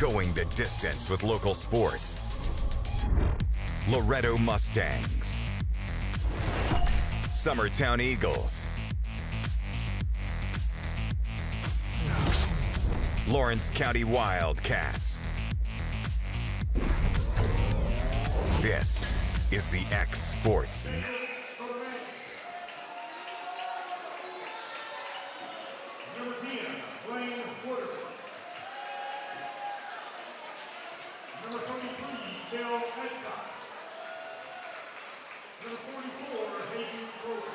going the distance with local sports. Loretto Mustangs, Summertown Eagles, Lawrence County Wildcats. This is the X Sports. Number 10, Blaine Porter. Number 23, Bill Edcock. Number 44, Hayden Roper.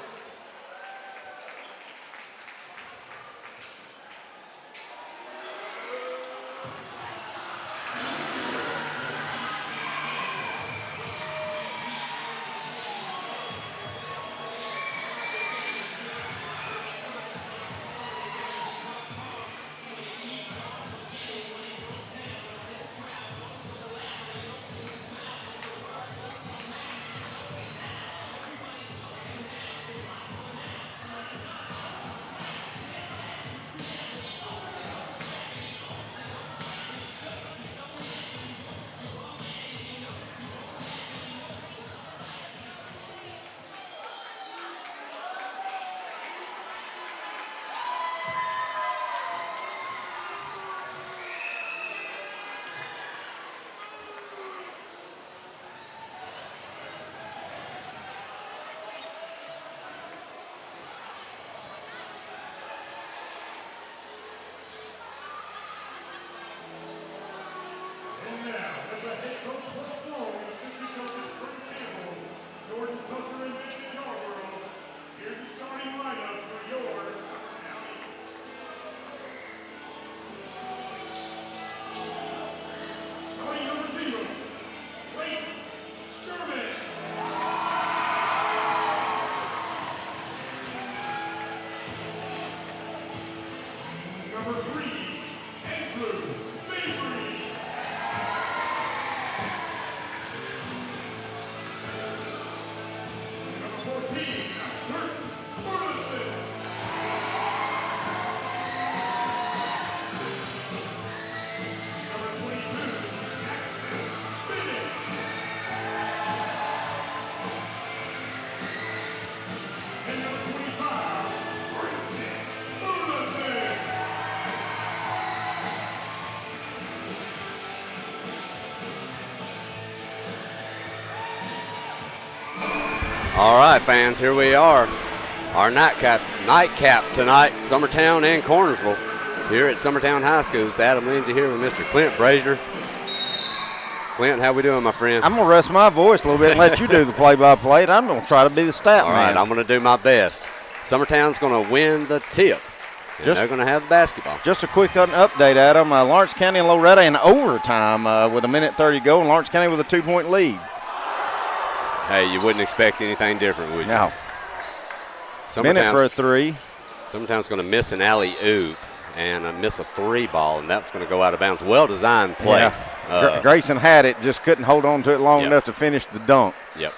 All right, fans, here we are. Our nightcap tonight, Summertown and Cornersville, here at Summertown High School. It's Adam Lindsay here with Mr. Clint Brazier. Clint, how we doing, my friend? I'm going to rest my voice a little bit and let you do the play-by-play, and I'm going to try to be the stat man. All right, I'm going to do my best. Summertown's going to win the tip, and they're going to have the basketball. Just a quick update, Adam. Lawrence County and Loretto in overtime with a minute 30 to go, and Lawrence County with a 2-point lead. Hey, you wouldn't expect anything different, would you? No. Minute for a three. Summertown's going to miss an alley-oop and miss a three ball, and that's going to go out of bounds. Well-designed play. Yeah. Grayson had it, just couldn't hold on to it long enough to finish the dunk. Yep.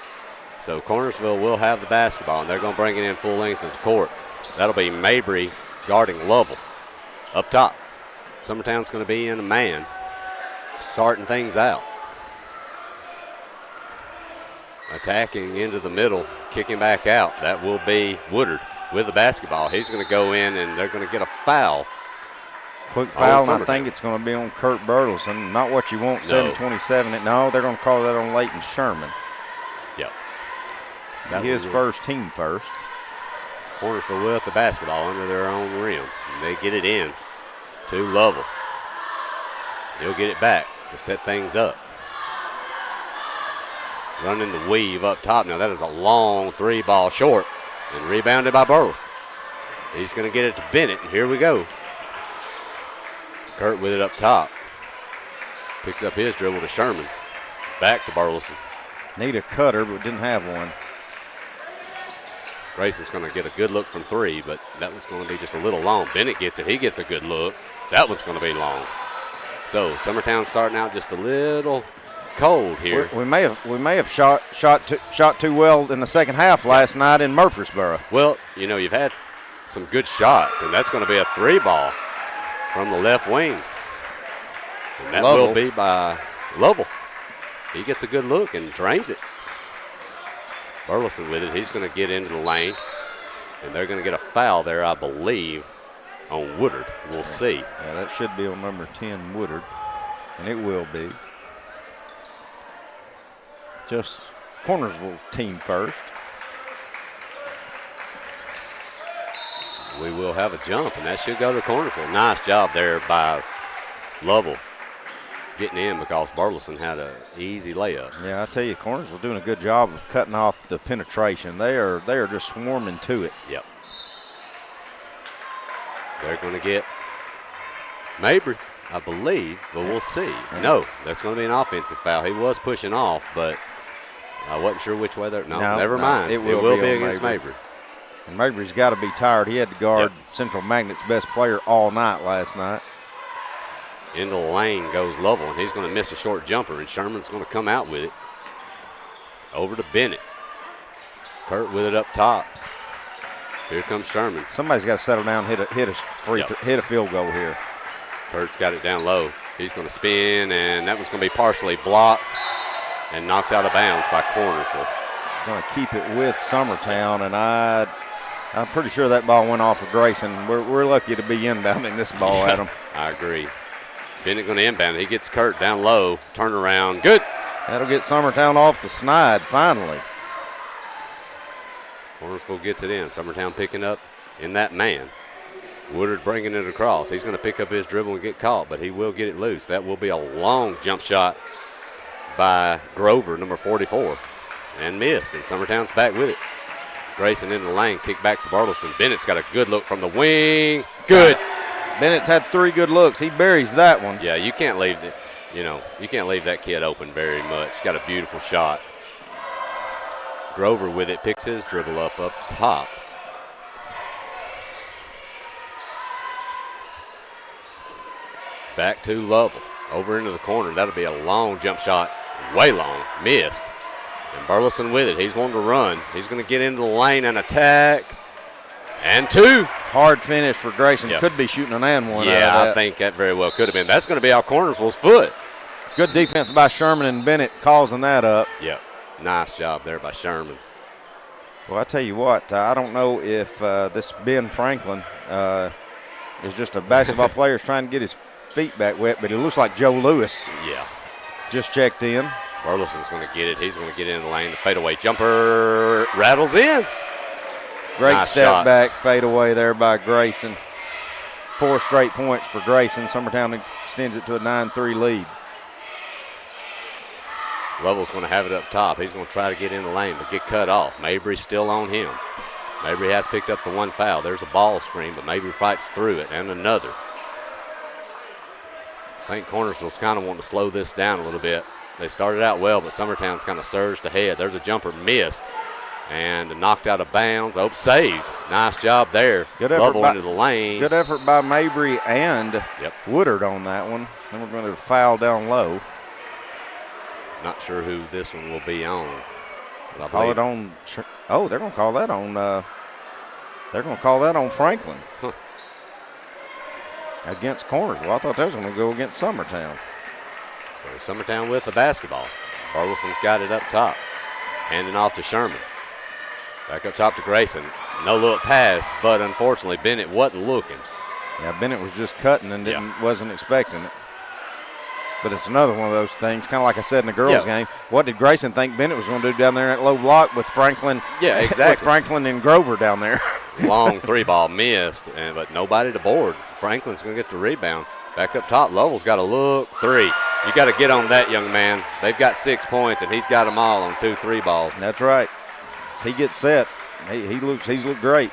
So Cornersville will have the basketball, and they're going to bring it in full length of the court. That'll be Mabry guarding Lovell up top. Summertown's going to be in a man, starting things out. Attacking into the middle, kicking back out. That will be Woodard with the basketball. He's going to go in, and they're going to get a foul. Quick foul, and I think it's going to be on Kurt Bertelson. Not what you want, 7:27. No, they're going to call that on Leighton Sherman. Yep. His first, team first. Cornersville with the basketball under their own rim. And they get it in to Lovell. He'll get it back to set things up. Running the weave up top. Now that is a long three ball short and rebounded by Burleson. He's going to get it to Bennett, and here we go. Kurt with it up top. Picks up his dribble to Sherman. Back to Burleson. Need a cutter, but didn't have one. Grayson's going to get a good look from three, but that one's going to be just a little long. Bennett gets it. He gets a good look. That one's going to be long. So Summertown starting out just a little cold here. We may have shot too well in the second half last night in Murfreesboro. Well, you know, you've had some good shots, and that's going to be a three ball from the left wing. And that will be by Lovell. He gets a good look and drains it. Burleson with it. He's going to get into the lane. And they're going to get a foul there, I believe, on Woodard. We'll see. Yeah, that should be on number 10, Woodard. And it will be. Just Cornersville team first. We will have a jump, and that should go to Cornersville. Nice job there by Lovell getting in because Burleson had an easy layup. Yeah, I tell you, Cornersville doing a good job of cutting off the penetration. They are just swarming to it. Yep. They're going to get Mabry, I believe, but we'll see. No, that's going to be an offensive foul. He was pushing off, but I wasn't sure which way they're. No, never mind. It will be against Mabry. And Mabry's got to be tired. He had to guard Central Magnet's best player all night last night. Into the lane goes Lovell, and he's going to miss a short jumper, and Sherman's going to come out with it. Over to Bennett. Kurt with it up top. Here comes Sherman. Somebody's got to settle down, hit a field goal here. Kurt's got it down low. He's going to spin, and that was going to be partially blocked and knocked out of bounds by Cornersville. Going to keep it with Summertown, and I'm pretty sure that ball went off of Grayson. We're lucky to be inbounding this ball at him. I agree. Bennett going to inbound. He gets Kurt down low. Turn around. Good. That'll get Summertown off the snide finally. Cornersville gets it in. Summertown picking up in that man. Woodard bringing it across. He's going to pick up his dribble and get caught, but he will get it loose. That will be a long jump shot by Grover, number 44, and missed. And Summertown's back with it. Grayson in the lane, kick back to Burleson. Bennett's got a good look from the wing. Good. Bennett's had 3 good looks. He buries that one. Yeah, you can't leave it. You can't leave that kid open very much. Got a beautiful shot. Grover with it, picks his dribble up top. Back to Lovell. Over into the corner. That'll be a long jump shot. Way long. Missed. And Burleson with it. He's wanting to run. He's going to get into the lane and attack. And 2. Hard finish for Grayson. Yep. Could be shooting an and one. Yeah, I think that very well could have been. That's going to be out Cornersville's foot. Good defense by Sherman and Bennett causing that up. Yep. Nice job there by Sherman. Well, I tell you what, I don't know if this Ben Franklin is just a basketball player trying to get his feet back wet, but it looks like Joe Lewis. Yeah. Just checked in. Burleson's going to get it. He's going to get in the lane. The fadeaway jumper rattles in. Great nice step shot. back fadeaway there by Grayson. 4 straight points for Grayson. Summertown extends it to a 9-3 lead. Lovell's going to have it up top. He's going to try to get in the lane, but get cut off. Mabry's still on him. Mabry has picked up the 1 foul. There's a ball screen, but Mabry fights through it, and another. I think Cornersville's kind of wanting to slow this down a little bit. They started out well, but Summertown's kind of surged ahead. There's a jumper missed and knocked out of bounds. Oh, saved. Nice job there. Good effort Lovell into the lane. Good effort by Mabry and Woodard on that one. Then we're going to foul down low. Not sure who this one will be on. Call it on. Oh, they're going to call that on. They're going to call that on Franklin against Cornersville. I thought that was going to go against Summertown. So Summertown with the basketball. Burleson's got it up top, handing off to Sherman. Back up top to Grayson. No look pass, but unfortunately Bennett wasn't looking. Yeah, Bennett was just cutting and wasn't expecting it. But it's another one of those things, kind of like I said in the girls' game. What did Grayson think Bennett was going to do down there at low block with Franklin? Yeah, exactly. With Franklin and Grover down there. Long 3-ball missed, but nobody to board. Franklin's going to get the rebound. Back up top, Lovell's got a look. 3. You got to get on that, young man. They've got 6 points, and he's got them all on 2 3-balls. That's right. He gets set. He's looked great.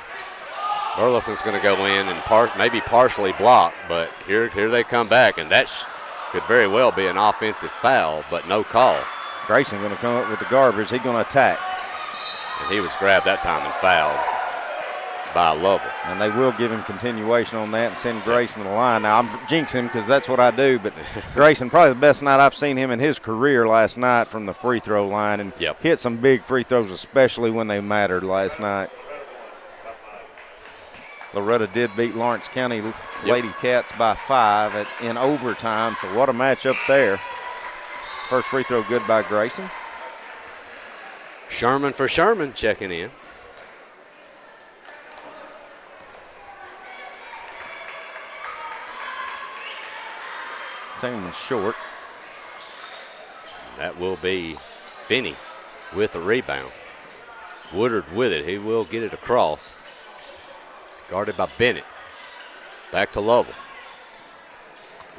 Burleson's going to go in and maybe partially block, but here they come back, and that could very well be an offensive foul, but no call. Grayson going to come up with the garbage. He's going to attack. And he was grabbed that time and fouled by Lovell. And they will give him continuation on that and send Grayson to the line. Now, I'm jinxing him because that's what I do, but Grayson, probably the best night I've seen him in his career last night from the free throw line, and hit some big free throws, especially when they mattered last night. Loretta did beat Lawrence County Lady Cats by 5 in overtime, so what a matchup there. First free throw good by Grayson. Sherman for Sherman checking in. Team was short. That will be Finney with a rebound. Woodard with it. He will get it across. Guarded by Bennett. Back to Lovell.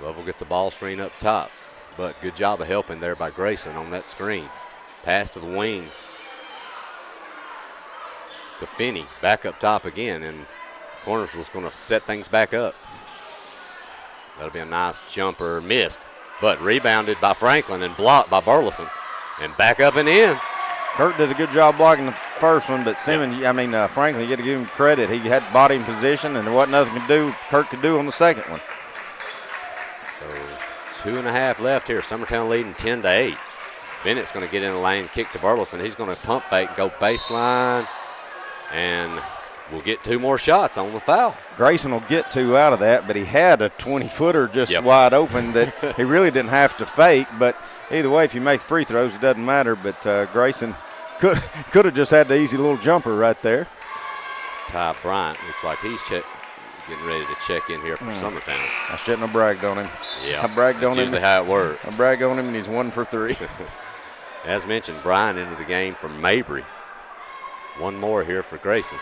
Lovell gets the ball screen up top, but good job of helping there by Grayson on that screen. Pass to the wing to Finney. Back up top again, and Cornersville's going to set things back up. That'll be a nice jumper, missed, but rebounded by Franklin and blocked by Burleson. And back up and in. Kurt did a good job blocking the first one, but Franklin, you got to give him credit. He had body in position, and there wasn't nothing Kurt could do on the second one. So 2.5 left here. Summertown leading 10-8. Bennett's going to get in the lane, kick to Burleson. He's going to pump fake, go baseline, and we'll get 2 more shots on the foul. Grayson will get 2 out of that, but he had a 20-footer just wide open that he really didn't have to fake. But either way, if you make free throws, it doesn't matter. But Grayson could have just had the easy little jumper right there. Ty Bryant looks like he's getting ready to check in here for Summertown. I shouldn't have bragged on him. Yeah, I bragged on him. That's usually how it works. I bragged on him, and he's 1 for 3. As mentioned, Bryant into the game from Mabry. 1 more here for Grayson.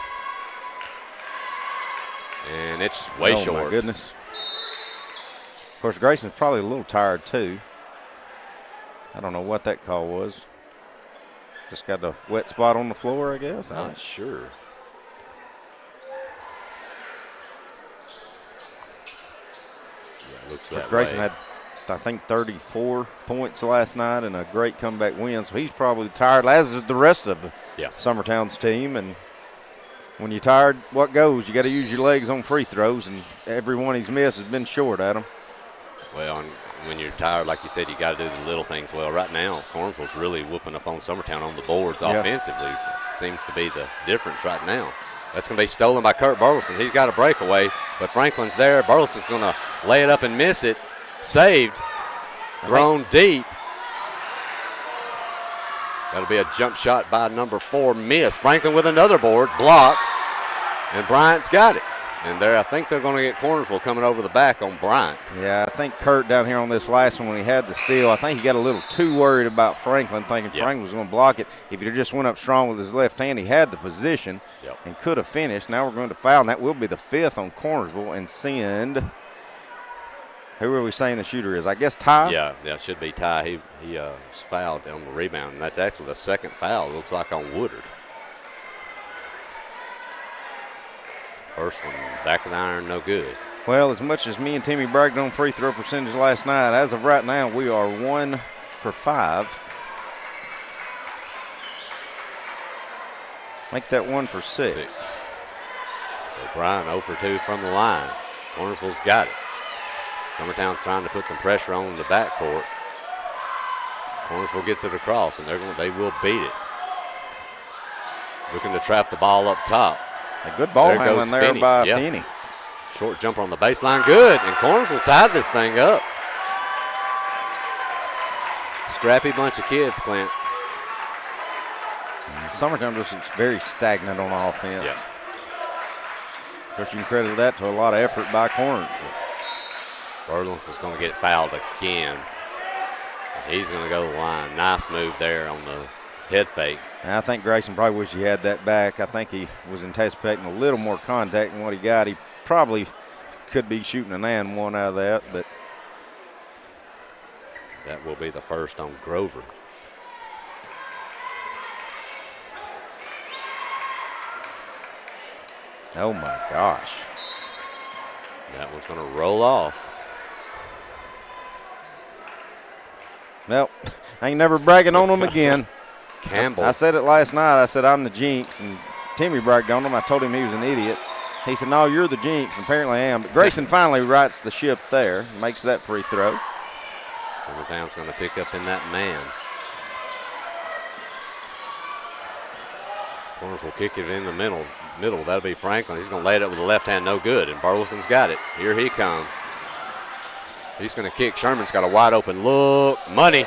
And it's way short. Oh, my goodness. Of course, Grayson's probably a little tired, too. I don't know what that call was. Just got a wet spot on the floor, I guess. Not sure. Yeah, looks that Grayson way. had, I think, 34 points last night and a great comeback win, so he's probably tired, as is the rest of Summertown's team. And when you're tired, what goes? You got to use your legs on free throws, and every one he's missed has been short at him. Well, and when you're tired, like you said, you got to do the little things well. Right now, Cornersville's really whooping up on Summertown on the boards offensively. Seems to be the difference right now. That's going to be stolen by Kurt Burleson. He's got a breakaway, but Franklin's there. Burleson's going to lay it up and miss it. Saved. Thrown deep. That'll be a jump shot by number 4, miss. Franklin with another board, blocked, and Bryant's got it. And there, I think they're going to get Cornersville coming over the back on Bryant. Yeah, I think Kurt down here on this last one when he had the steal, I think he got a little too worried about Franklin, thinking Franklin was going to block it. If he just went up strong with his left hand, he had the position and could have finished. Now we're going to foul, and that will be the 5th on Cornersville, and send – who are we saying the shooter is? I guess Ty? Yeah, it should be Ty. He was fouled on the rebound, and that's actually the 2nd foul, it looks like, on Woodard. First one, back of the iron, no good. Well, as much as me and Timmy bragged on free throw percentage last night, as of right now, we are 1 for 5. Make that 1 for 6. So Brian 0 for 2 from the line. Cornersville's got it. Summertown's trying to put some pressure on the backcourt. Cornersville gets it across, and they will beat it. Looking to trap the ball up top. A good ball handling there by Finney. Short jumper on the baseline, good, and Cornersville tied this thing up. Scrappy bunch of kids, Clint. Summertown just looks very stagnant on offense. Yeah. Of course, you can credit that to a lot of effort by Cornersville. Burlington's going to get fouled again. He's going to go to the line. Nice move there on the head fake. And I think Grayson probably wished he had that back. I think he was anticipating a little more contact than what he got. He probably could be shooting an and one out of that, but that will be the first on Grover. Oh my gosh. That one's going to roll off. Well, I ain't never bragging on him again. Campbell. I said it last night. I said I'm the jinx, and Timmy bragged on him. I told him he was an idiot. He said, no, you're the jinx, and apparently I am. But Grayson finally rights the ship there, makes that free throw. Summertown's going to pick up in that man. Corners will kick it in the middle. That'll be Franklin. He's going to lay it up with the left hand, no good. And Burleson's got it. Here he comes. He's going to kick. Sherman's got a wide open look. Money.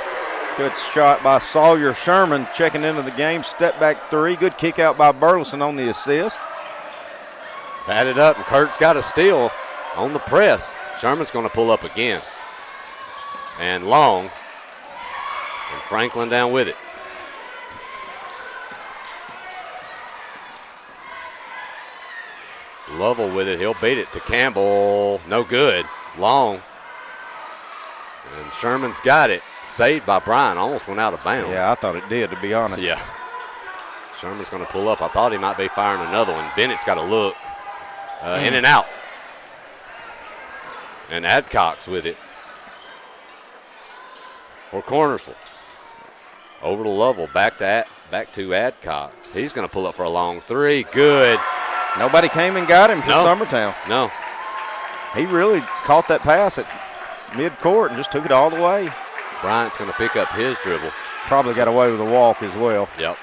Good shot by Sawyer Sherman checking into the game. Step back three. Good kick out by Burleson on the assist. Batted up, and Kurt's got a steal on the press. Sherman's going to pull up again. And long. And Franklin down with it. Lovell with it. He'll beat it to Campbell. No good. Long. And Sherman's got it. Saved by Bryan. Almost went out of bounds. Yeah, I thought it did, to be honest. Yeah. Sherman's going to pull up. I thought he might be firing another one. Bennett's got a look. In and out. And Adcock's with it for Cornersville. Over to Lovell. Back to Adcock. He's going to pull up for a long three. Good. Nobody came and got him for Summertown. No. He really caught that pass at midcourt and just took it all the way. Bryant's going to pick up his dribble. Probably got away with a walk as well. Yep.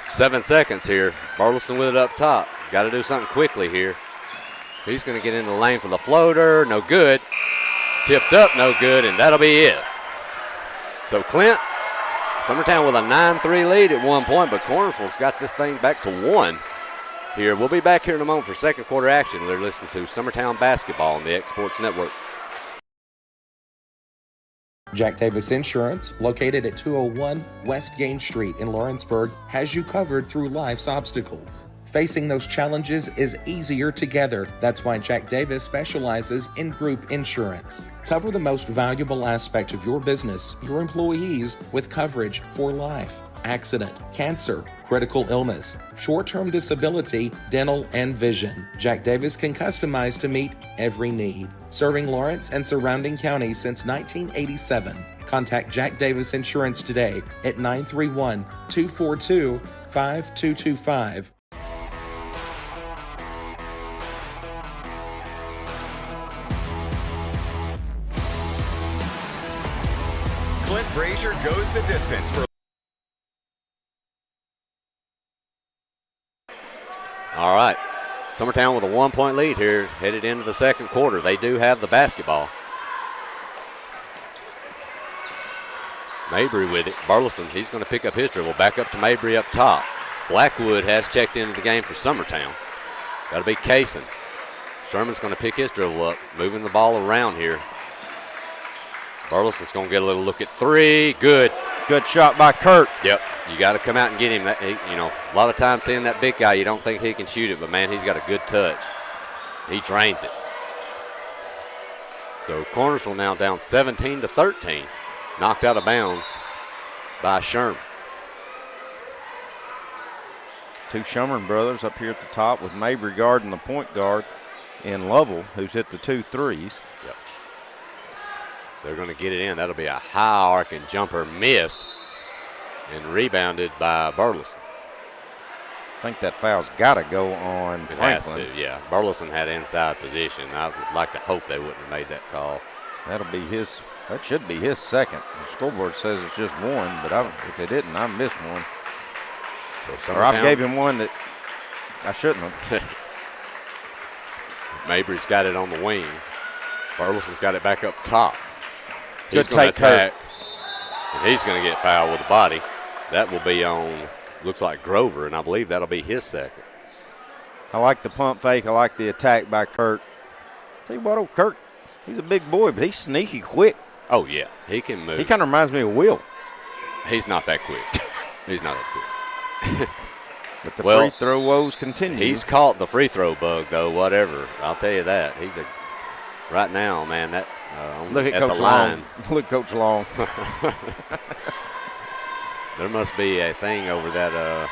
7 seconds here. Burleson with it up top. Got to do something quickly here. He's going to get into the lane for the floater. No good. Tipped up, no good, and that'll be it. So Clint, Summertown with a 9-3 lead at 1 point, but Cornersville's got this thing back to 1 here. We'll be back here in a moment for second quarter action. They're listening to Summertown basketball on the X Sports Network. Jack Davis Insurance, located at 201 West Gain Street in Lawrenceburg, has you covered through life's obstacles. Facing those challenges is easier together. That's why Jack Davis specializes in group insurance. Cover the most valuable aspect of your business, your employees, with coverage for life, accident, cancer, critical illness, short-term disability, dental, and vision. Jack Davis can customize to meet every need. Serving Lawrence and surrounding counties since 1987. Contact Jack Davis Insurance today at 931-242-5225. Clint Brazier goes the distance for. All right. Summertown with a 1 point lead here, headed into the second quarter. They do have the basketball. Mabry with it. Burleson, he's going to pick up his dribble. Back up to Mabry up top. Blackwood has checked into the game for Summertown. Got to be Kaysen. Sherman's going to pick his dribble up, moving the ball around here. Burleson's going to get a little look at three. Good. Good shot by Kurt. Yep. You got to come out and get him. A lot of times seeing that big guy, you don't think he can shoot it, but, man, he's got a good touch. He drains it. So Cornersville now down 17-13. Knocked out of bounds by Sherman. Two Sherman brothers up here at the top with Mabry guarding the point guard in Lovell, who's hit the 2 threes. Yep. They're going to get it in. That'll be a high arcing jumper missed and rebounded by Burleson. I think that foul's got to go on It Franklin. has to, yeah. Burleson had inside position. I would like to hope they wouldn't have made that call. That'll be his. That should be his second. The scoreboard says it's just one, but if they didn't, I missed one. So or I gave him one that I shouldn't have. Mabry's got it on the wing. Burleson's got it back up top. Good He's going to take, Kurt. attack, and he's going to get fouled with the body. That will be on, looks like Grover, and I believe that'll be his second. I like the pump fake. I like the attack by Kurt. Tell you what, old Kurt, he's a big boy, but he's sneaky quick. Oh, yeah. He can move. He kind of reminds me of Will. He's not that quick. He's not that quick. But the free throw woes continue. He's caught the free throw bug, though, whatever. I'll tell you that. Right now, man, that look at Coach the line. Long. Look, Coach Long. There must be a thing over that.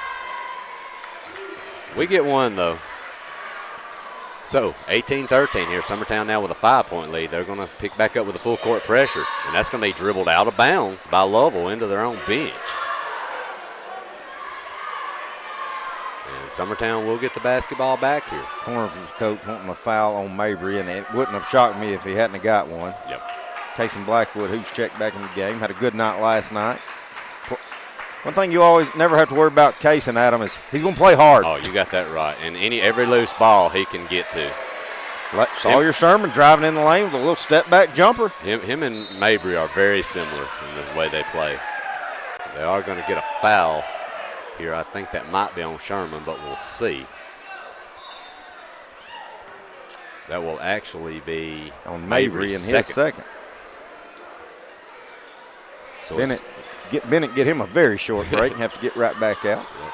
We get one, though. So, 18-13 here. Summertown now with a 5-point lead. They're going to pick back up with a full court pressure, and that's going to be dribbled out of bounds by Lovell into their own bench. And Summertown will get the basketball back here. Cornersville's coach wanting a foul on Mabry, and it wouldn't have shocked me if he hadn't have got one. Yep. Kaysen Blackwood, who's checked back in the game, had a good night last night. One thing you always never have to worry about Kaysen, Adam, is he's going to play hard. Oh, you got that right. And every loose ball he can get to. Like Sawyer Sherman driving in the lane with a little step-back jumper. Him and Mabry are very similar in the way they play. They are going to get a foul here. I think that might be on Sherman, but we'll see. That will actually be on Mabry in his second. So Bennett get him a very short break and have to get right back out. Yep.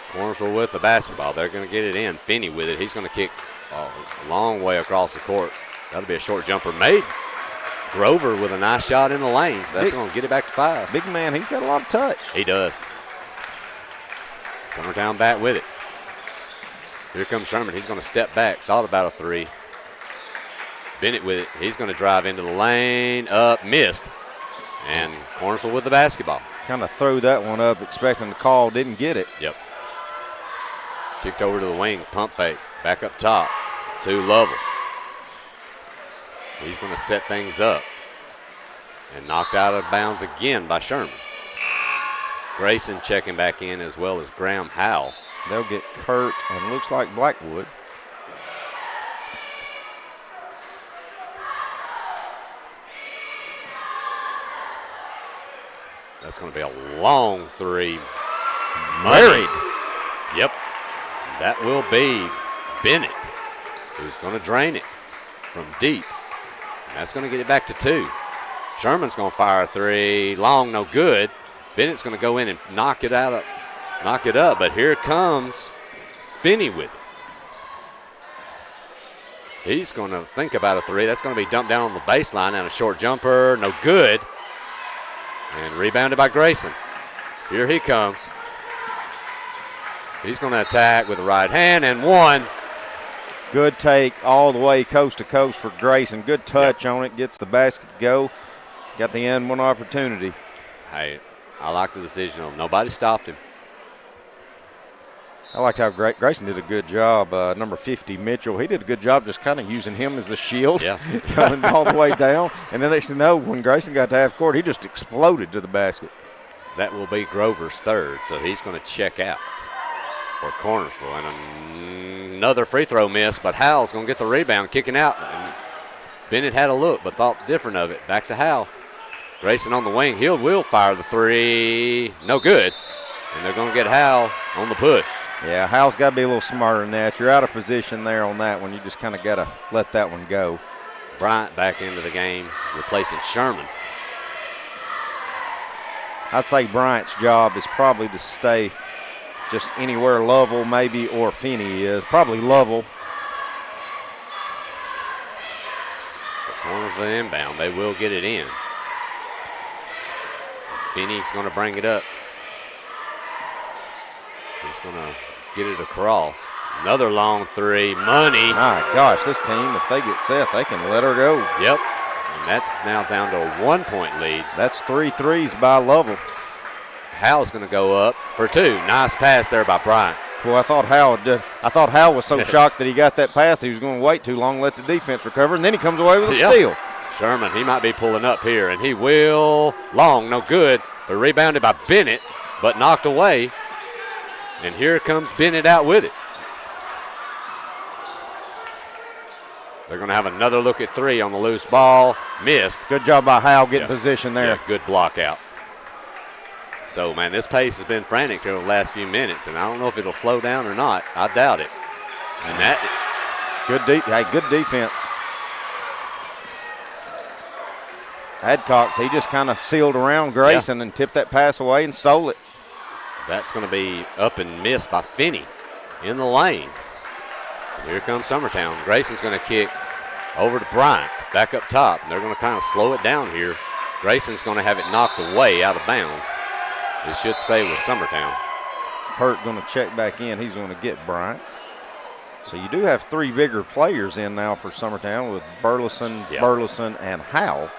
Cornersville with the basketball. They're going to get it in. Finney with it. He's going to kick a long way across the court. That'll be a short jumper made. Grover with a nice shot in the lanes. That's going to get it back to 5. Big man, he's got a lot of touch. He does. Summertown back with it. Here comes Sherman. He's going to step back. Thought about a 3. Bennett with it. He's going to drive into the lane. Up, missed. And Cornersville with the basketball. Kind of threw that one up, expecting the call. Didn't get it. Yep. Kicked over to the wing. Pump fake. Back up top to Lovell. He's going to set things up. And knocked out of bounds again by Sherman. Grayson checking back in as well as Graham Howell. They'll get Kurt and looks like Blackwood. That's going to be a long 3. Married. Yep. That will be Bennett, who's going to drain it from deep. And that's going to get it back to 2. Sherman's going to fire a 3. Long, no good. Bennett's going to go in and knock it up. But here comes Finney with it. He's going to think about a 3. That's going to be dumped down on the baseline and a short jumper. No good. And rebounded by Grayson. Here he comes. He's going to attack with the right hand and 1. Good take all the way coast to coast for Grayson. Good touch on it. Gets the basket to go. Got the end one opportunity. Hey, I like the decision. Nobody stopped him. I liked how Grayson did a good job. Number 50, Mitchell, he did a good job just kind of using him as a shield, coming all the way down. And then next thing you know, when Grayson got to half court, he just exploded to the basket. That will be Grover's 3rd, so he's going to check out for Cornersville. And another free throw miss, but Howell's going to get the rebound, kicking out. And Bennett had a look, but thought different of it. Back to Howell. Grayson on the wing. He will fire the 3. No good. And they're going to get Howell on the push. Yeah, Howell's got to be a little smarter than that. You're out of position there on that one. You just kind of got to let that one go. Bryant back into the game, replacing Sherman. I'd say Bryant's job is probably to stay just anywhere Lovell maybe or Finney is. Probably Lovell. The corner's the inbound. They will get it in. Finney's going to bring it up. He's going to get it across. Another long 3. Money. My gosh, this team, if they get set, they can let her go. Yep. And that's now down to a 1-point lead. That's 3 threes by Lovell. Howell's going to go up for 2. Nice pass there by Bryant. Well, I thought Howell was so shocked that he got that pass, he was going to wait too long, let the defense recover, and then he comes away with a steal. Sherman, he might be pulling up here, and he will. Long, no good, but rebounded by Bennett, but knocked away. And here comes Bennett out with it. They're going to have another look at 3 on the loose ball. Missed. Good job by Howell getting position there. Yeah, good block out. So, man, this pace has been frantic over the last few minutes, and I don't know if it'll slow down or not. I doubt it. And that. Good defense. Adcox, he just kind of sealed around Grayson and tipped that pass away and stole it. That's going to be up and missed by Finney in the lane. Here comes Summertown. Grayson's going to kick over to Bryant, back up top. And they're going to kind of slow it down here. Grayson's going to have it knocked away out of bounds. It should stay with Summertown. Kurt going to check back in. He's going to get Bryant. So you do have 3 bigger players in now for Summertown with Burleson, and Howell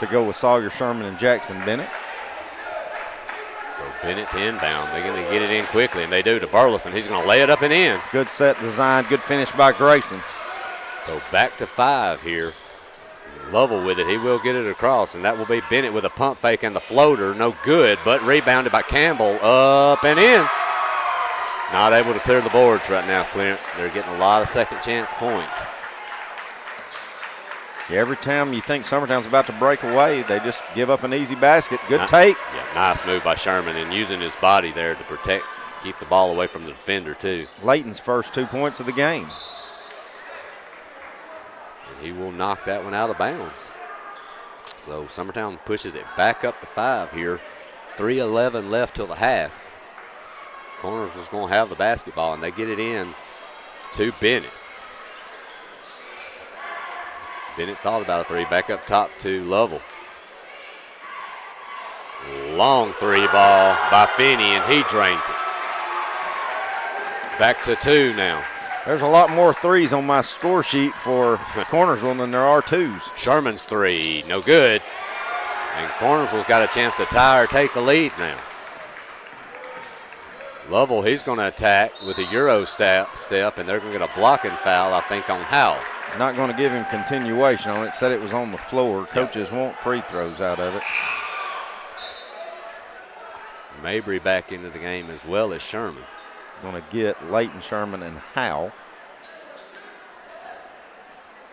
to go with Sawyer, Sherman, and Jackson Bennett. So Bennett to inbound. They're going to get it in quickly, and they do to Burleson. He's going to lay it up and in. Good set design, good finish by Grayson. So back to 5 here. Lovell with it. He will get it across, and that will be Bennett with a pump fake and the floater. No good, but rebounded by Campbell. Up and in. Not able to clear the boards right now, Clint. They're getting a lot of second chance points. Yeah, every time you think Summertown's about to break away, they just give up an easy basket. Good take. Yeah, nice move by Sherman and using his body there to protect, keep the ball away from the defender, too. Layton's first 2 points of the game. And he will knock that one out of bounds. So Summertown pushes it back up to 5 here. 3:11 left till the half. Cornersville's going to have the basketball, and they get it in to Bennett. Bennett thought about a three. Back up top to Lovell. Long three ball by Finney, and he drains it. Back to 2 now. There's a lot more threes on my score sheet for Cornersville than there are twos. Sherman's three, no good. And Cornersville's got a chance to tie or take the lead now. Lovell, he's going to attack with a Euro step, and they're going to get a blocking foul, I think, on Howell. Not going to give him continuation on it. Said it was on the floor. Coaches want free throws out of it. Mabry back into the game as well as Sherman. Going to get Layton, Sherman, and Howell.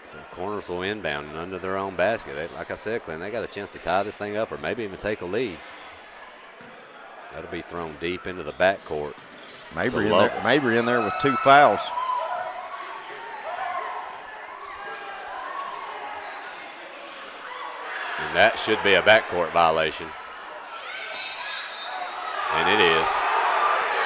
So Cornersville inbound and under their own basket. Like I said, Clint, they got a chance to tie this thing up or maybe even take a lead. That'll be thrown deep into the backcourt. Mabry in there with 2 fouls. And that should be a backcourt violation. And it is.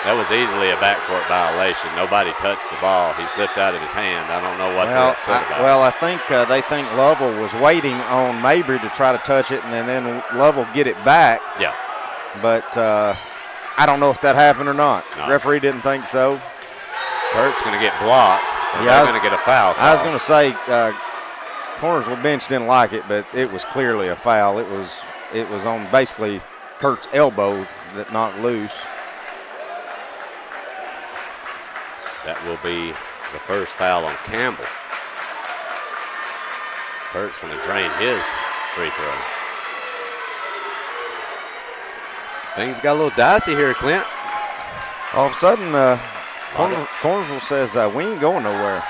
That was easily a backcourt violation. Nobody touched the ball. He slipped out of his hand. I don't know what they're upset about. Well, I think they think Lovell was waiting on Mabry to try to touch it, and then Lovell get it back. Yeah. But I don't know if that happened or not. No. Referee didn't think so. Kurt's going to get blocked, and they're going to get a foul call. I was going to say Cornersville bench didn't like it, but it was clearly a foul. It was on basically Kurt's elbow that knocked loose. That will be the first foul on Campbell. Kurt's going to drain his free throw. Things got a little dicey here, Clint. All of a sudden, Cornersville says, we ain't going nowhere.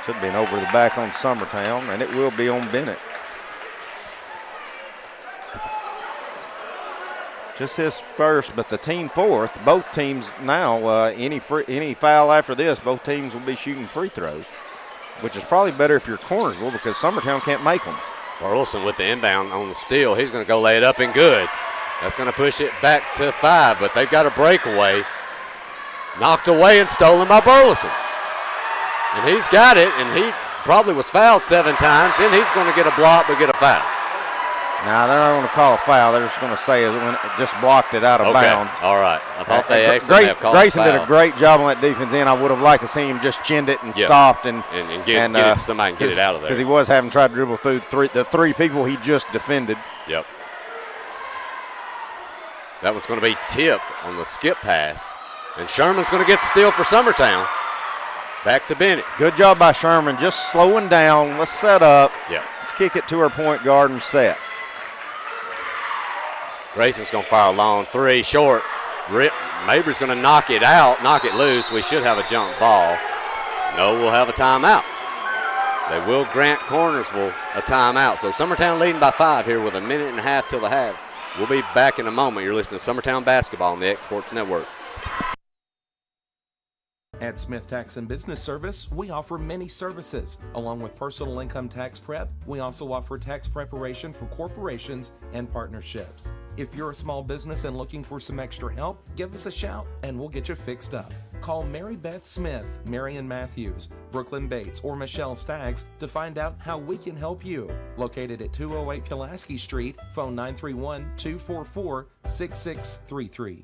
Should have been over the back on Summertown, and it will be on Bennett. Just his first, but the team fourth. Both teams now, any foul after this, both teams will be shooting free throws, which is probably better if you're Cornersville because Summertown can't make them. Burleson with the inbound on the steal. He's going to go lay it up and good. That's going to push it back to 5, but they've got a breakaway. Knocked away and stolen by Burleson. And he's got it, and he probably was fouled 7 times. Then he's going to get a block but get a foul. Now, they're not going to call a foul. They're just going to say it just blocked it out of bounds. All right. I thought they actually have called Grayson a foul. did a great job on that defense end. I would have liked to see him just chinned it and stopped and get it, somebody can get it out of there. Because he was having tried to dribble through the 3 people he just defended. Yep. That one's going to be tipped on the skip pass. And Sherman's going to get the steal for Summertown. Back to Bennett. Good job by Sherman, just slowing down. Let's set up. Yep. Let's kick it to our point guard and set. Grayson's going to fire a long 3, short. Rip. Mabry's going to knock it out, knock it loose. We should have a jump ball. No, we'll have a timeout. They will grant Cornersville a timeout. So Summertown leading by 5 here with a minute and a half till the half. We'll be back in a moment. You're listening to Summertown Basketball on the X Sports Network. At Smith Tax and Business Service, we offer many services. Along with personal income tax prep, we also offer tax preparation for corporations and partnerships. If you're a small business and looking for some extra help, give us a shout and we'll get you fixed up. Call Mary Beth Smith, Marion Matthews, Brooklyn Bates, or Michelle Staggs to find out how we can help you. Located at 208 Pulaski Street, phone 931-244-6633.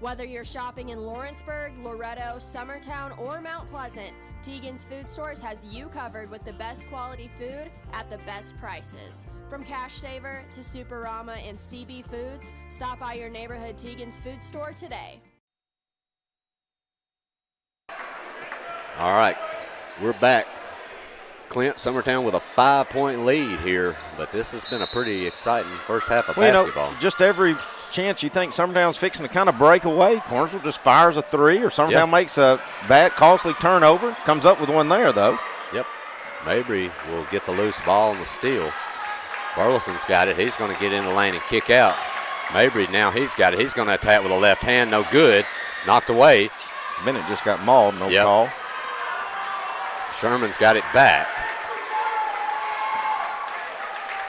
Whether you're shopping in Lawrenceburg, Loretto, Summertown, or Mount Pleasant, Teagan's Food Stores has you covered with the best quality food at the best prices. From Cash Saver to Superama and CB Foods, stop by your neighborhood Teagan's Food Store today. All right, we're back. Clint, Summertown with a 5-point lead here, but this has been a pretty exciting first half of basketball. Just every chance you think Summertown's fixing to kind of break away, Cornersville just fires a three, or Summertown makes a bad, costly turnover. Comes up with one there, though. Yep. Mabry will get the loose ball and the steal. Burleson's got it. He's going to get in the lane and kick out. Mabry, now he's got it. He's going to attack with a left hand. No good. Knocked away. Bennett just got mauled. No call. Sherman's got it back.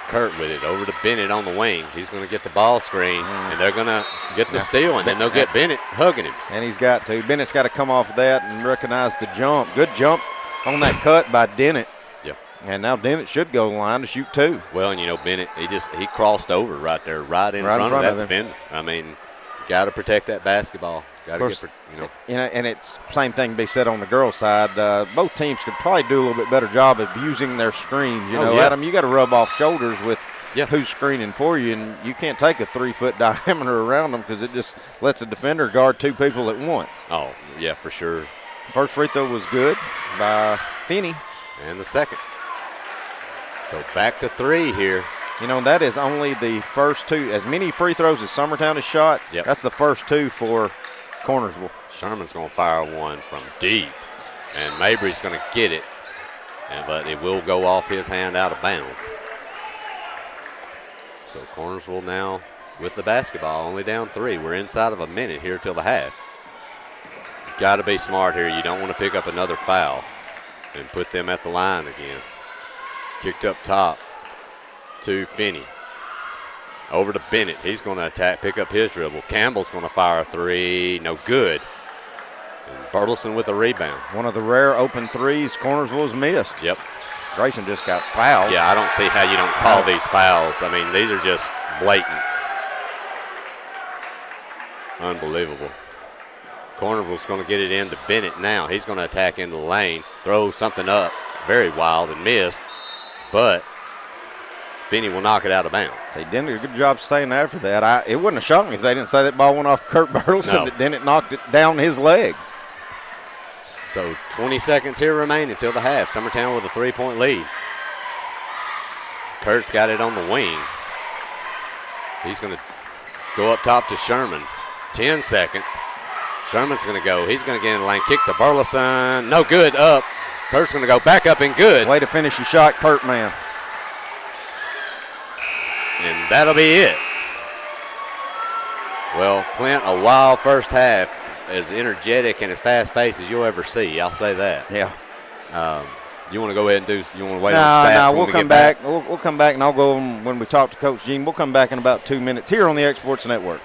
Kurt with it over to Bennett on the wing. He's going to get the ball screen, and they're going to get the steal, and then they'll get Bennett hugging him. And he's got to. Bennett's got to come off of that and recognize the jump. Good jump on that cut by Dennett. Yep. And now Dennett should go to the line to shoot two. Well, and, you know, Bennett, he crossed over right there, right in front of that defender. I mean, got to protect that basketball. Got to get, and it's same thing to be said on the girls' side. Both teams could probably do a little bit better job of using their screens. You know, Adam, you got to rub off shoulders with who's screening for you, and you can't take a 3-foot diameter around them because it just lets a defender guard two people at once. Oh, yeah, for sure. First free throw was good by Finney. And the second. So back to three here. You know, that is only the first two. As many free throws as Summertown has shot, that's the first two for Cornersville. Sherman's going to fire one from deep, and Mabry's going to get it, but it will go off his hand out of bounds. So Cornersville now with the basketball, only down three. We're inside of a minute here till the half. Got to be smart here. You don't want to pick up another foul and put them at the line again. Kicked up top to Finney. Over to Bennett. He's going to attack, pick up his dribble. Campbell's going to fire a three. No good. And Burleson with a rebound. One of the rare open threes Cornersville's missed. Yep. Grayson just got fouled. Yeah, I don't see how you don't call these fouls. I mean, these are just blatant. Unbelievable. Cornersville's going to get it into Bennett now. He's going to attack into the lane, throw something up, very wild and missed, but Finney will knock it out of bounds. They did a good job staying after that. It wouldn't have shocked me if they didn't say that ball went off Kurt Burleson, that Dennett knocked it down his leg. So 20 seconds here remaining until the half. Summertown with a 3-point lead. Kurt's got it on the wing. He's going to go up top to Sherman. 10 seconds. Sherman's going to go. He's going to get in the lane. Kick to Burleson. No good. Up. Kurt's going to go back up and good. Way to finish your shot, Kurt, man. And that'll be it. Well, Clint, a wild first half, as energetic and as fast-paced as you'll ever see. I'll say that. Yeah. You want to go ahead and you want to wait on stats? No, we'll come back. We'll come back, and I'll go over them when we talk to Coach Gene. We'll come back in about 2 minutes here on the Exports Network.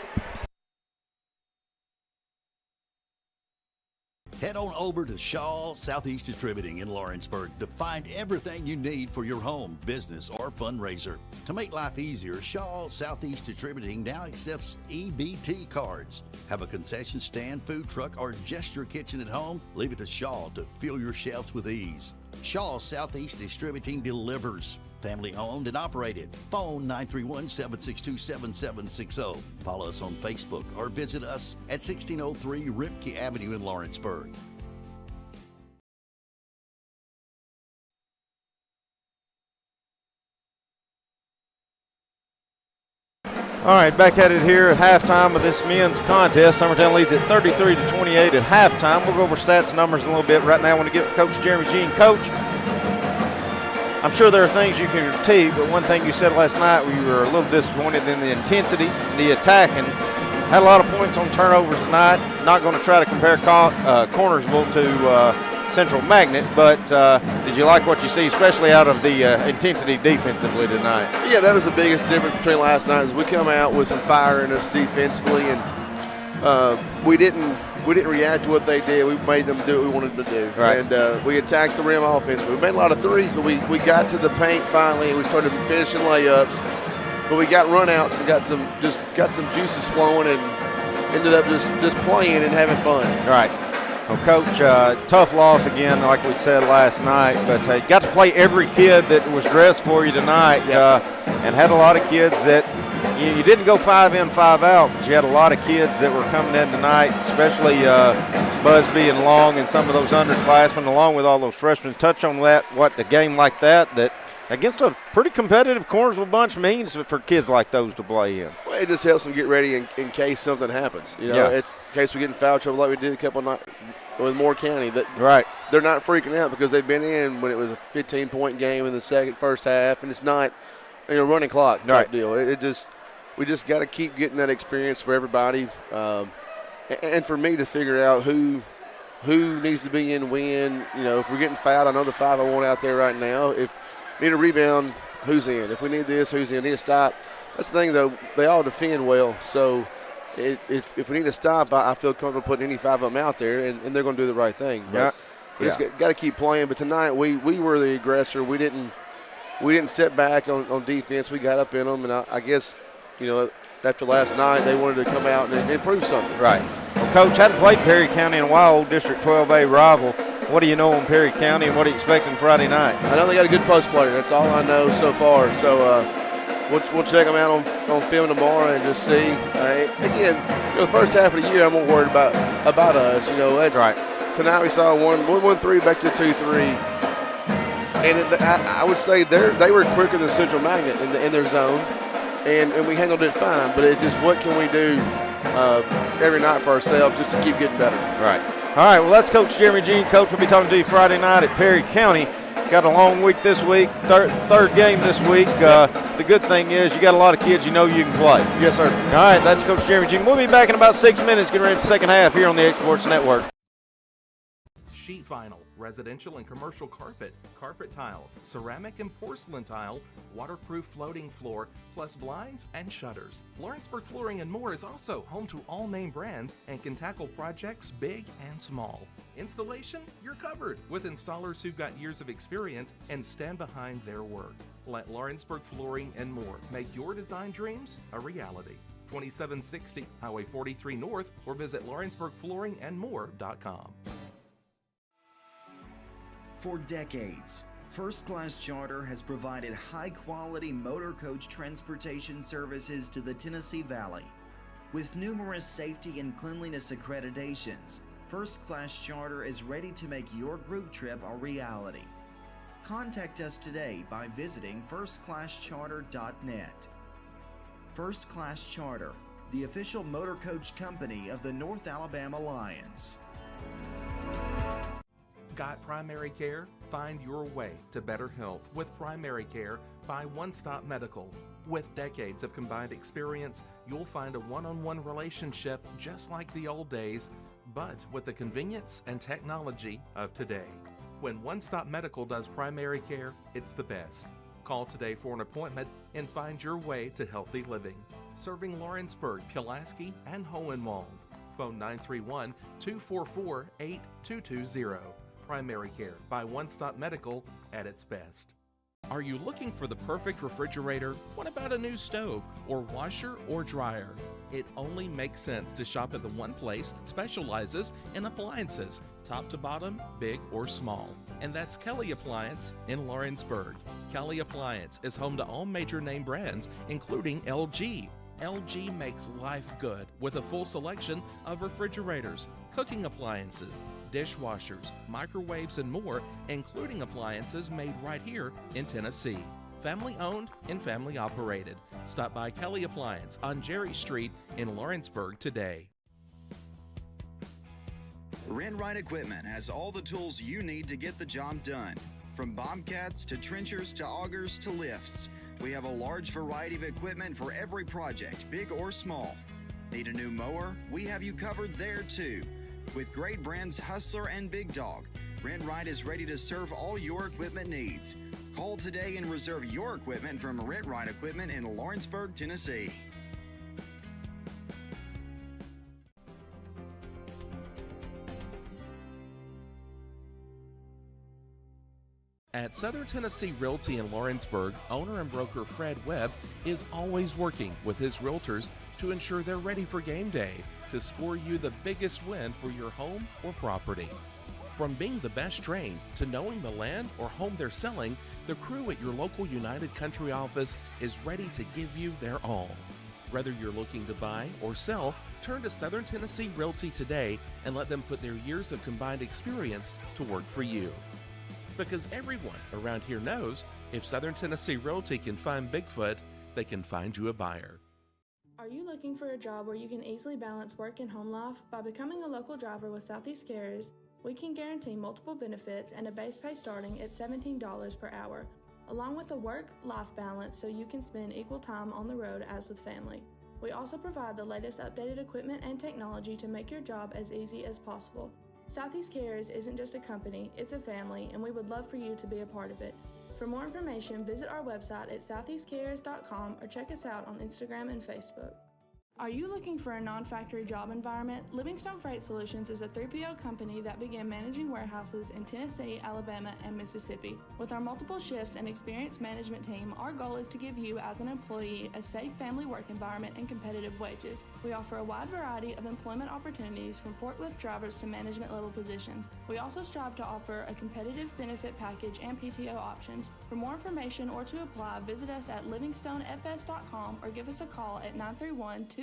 Head on over to Shaw Southeast Distributing in Lawrenceburg to find everything you need for your home, business, or fundraiser. To make life easier, Shaw Southeast Distributing now accepts EBT cards. Have a concession stand, food truck, or just your kitchen at home? Leave it to Shaw to fill your shelves with ease. Shaw Southeast Distributing delivers. Family owned and operated. Phone 931-762-7760. Follow us on Facebook or visit us at 1603 Rimke Avenue in Lawrenceburg. All right, back at it here at halftime of this men's contest. Summertown leads at 33-28 at halftime. We'll go over stats and numbers in a little bit. Right now, I want to give Coach Jeremy Jean. Coach, I'm sure there are things you can critique, but one thing you said last night, we were a little disappointed in the intensity, the attack, and had a lot of points on turnovers tonight. Not going to try to compare Cornersville to Central Magnet, but did you like what you see, especially out of the intensity defensively tonight? Yeah, that was the biggest difference between last night is we come out with some fire in us defensively, and we didn't react to what they did. We made them do what we wanted to do. Right. And we attacked the rim offensively. We made a lot of threes, but we got to the paint finally, and we started finishing layups. But we got runouts and got some juices flowing, and ended up just playing and having fun. Right. Well, Coach, tough loss again, like we said last night, but got to play every kid that was dressed for you tonight, and had a lot of kids that you didn't go 5 in, 5 out, but you had a lot of kids that were coming in tonight, especially Busby and Long and some of those underclassmen, along with all those freshmen, touch on that, what the game like that against a pretty competitive Cornersville bunch means for kids like those to play in. Well, it just helps them get ready in case something happens. It's in case we get in foul trouble like we did a couple of nights with Moore County. Right. They're not freaking out because they've been in when it was a 15-point game in the first half, and it's not running clock type deal. We just got to keep getting that experience for everybody, and for me to figure out who needs to be in when. If we're getting fouled, I know the 5 I want out there right now. If we need a rebound, who's in? If we need this, who's in? Need a stop. That's the thing, though. They all defend well, so if we need to stop, I feel comfortable putting any 5 of them out there, and they're going to do the right thing. But we just got to keep playing. But tonight we were the aggressor. We didn't sit back on defense. We got up in them, and I guess after last night they wanted to come out and improve something. Right. Well, Coach, hadn't played Perry County in a while, old District 12A rival. What do you know on Perry County, and what are you expecting Friday night? I know they got a good post player. That's all I know so far. So we'll check them out on film tomorrow and just see. Again, the first half of the year I'm more worried about us. That's right. Tonight we saw 1-1-3 back to 2-3. And I would say they were quicker than Central Magnet in their zone, and we handled it fine. But it's just what can we do every night for ourselves just to keep getting better. Right. All right, well, that's Coach Jeremy Jean. Coach will be talking to you Friday night at Perry County. Got a long week this week, third game this week. The good thing is you got a lot of kids you can play. Yes, sir. All right, that's Coach Jeremy Jean. We'll be back in about 6 minutes, getting ready for the second half here on the Exports Network. Sheet vinyl, residential and commercial carpet, carpet tiles, ceramic and porcelain tile, waterproof floating floor, plus blinds and shutters. Lawrenceburg Flooring and More is also home to all name brands and can tackle projects big and small. Installation, you're covered with installers who've got years of experience and stand behind their work. Let Lawrenceburg Flooring and More make your design dreams a reality. 2760 Highway 43 North, or visit lawrenceburgflooringandmore.com. For decades, First Class Charter has provided high-quality motor coach transportation services to the Tennessee Valley. With numerous safety and cleanliness accreditations, First Class Charter is ready to make your group trip a reality. Contact us today by visiting firstclasscharter.net. First Class Charter, the official motor coach company of the North Alabama Lions. Got primary care? Find your way to better health with primary care by One Stop Medical. With decades of combined experience, you'll find a one-on-one relationship just like the old days, but with the convenience and technology of today. When One Stop Medical does primary care, it's the best. Call today for an appointment and find your way to healthy living. Serving Lawrenceburg, Pulaski, and Hohenwald. Phone 931-244-8220. Primary care by One Stop Medical at its best. Are you looking for the perfect refrigerator? What about a new stove or washer or dryer? It only makes sense to shop at the one place that specializes in appliances, top to bottom, big or small. And that's Kelly Appliance in Lawrenceburg. Kelly Appliance is home to all major name brands, including LG. LG makes life good with a full selection of refrigerators, cooking appliances, dishwashers, microwaves, and more, including appliances made right here in Tennessee. Family owned and family operated. Stop by Kelly Appliance on Jerry Street in Lawrenceburg today. Renwright Equipment has all the tools you need to get the job done. From bobcats to trenchers to augers to lifts, we have a large variety of equipment for every project, big or small. Need a new mower? We have you covered there too. With great brands Hustler and Big Dog, Renwright is ready to serve all your equipment needs. Call today and reserve your equipment from Renwright Equipment in Lawrenceburg, Tennessee. At Southern Tennessee Realty in Lawrenceburg, owner and broker Fred Webb is always working with his realtors to ensure they're ready for game day to score you the biggest win for your home or property. From being the best trained to knowing the land or home they're selling, the crew at your local United Country office is ready to give you their all. Whether you're looking to buy or sell, turn to Southern Tennessee Realty today and let them put their years of combined experience to work for you. Because everyone around here knows if Southern Tennessee Realty can find Bigfoot, they can find you a buyer. Are you looking for a job where you can easily balance work and home life? By becoming a local driver with Southeast Carriers, we can guarantee multiple benefits and a base pay starting at $17 per hour, along with a work-life balance so you can spend equal time on the road as with family. We also provide the latest updated equipment and technology to make your job as easy as possible. Southeast Carriers isn't just a company, it's a family, and we would love for you to be a part of it. For more information, visit our website at southeastcarriers.com or check us out on Instagram and Facebook. Are you looking for a non-factory job environment? Livingstone Freight Solutions is a 3PL company that began managing warehouses in Tennessee, Alabama, and Mississippi. With our multiple shifts and experienced management team, our goal is to give you as an employee a safe family work environment and competitive wages. We offer a wide variety of employment opportunities from forklift drivers to management level positions. We also strive to offer a competitive benefit package and PTO options. For more information or to apply, visit us at livingstonefs.com or give us a call at 931-269-3255.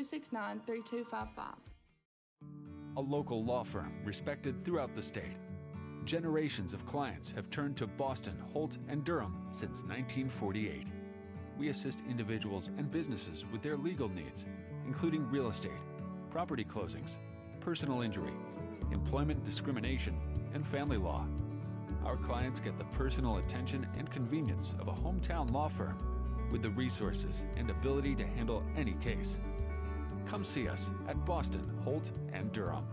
A local law firm respected throughout the state. Generations of clients have turned to Boston, Holt, and Durham since 1948. We assist individuals and businesses with their legal needs, including real estate, property closings, personal injury, employment discrimination, and family law. Our clients get the personal attention and convenience of a hometown law firm with the resources and ability to handle any case. Come see us at Boston, Holt, and Durham.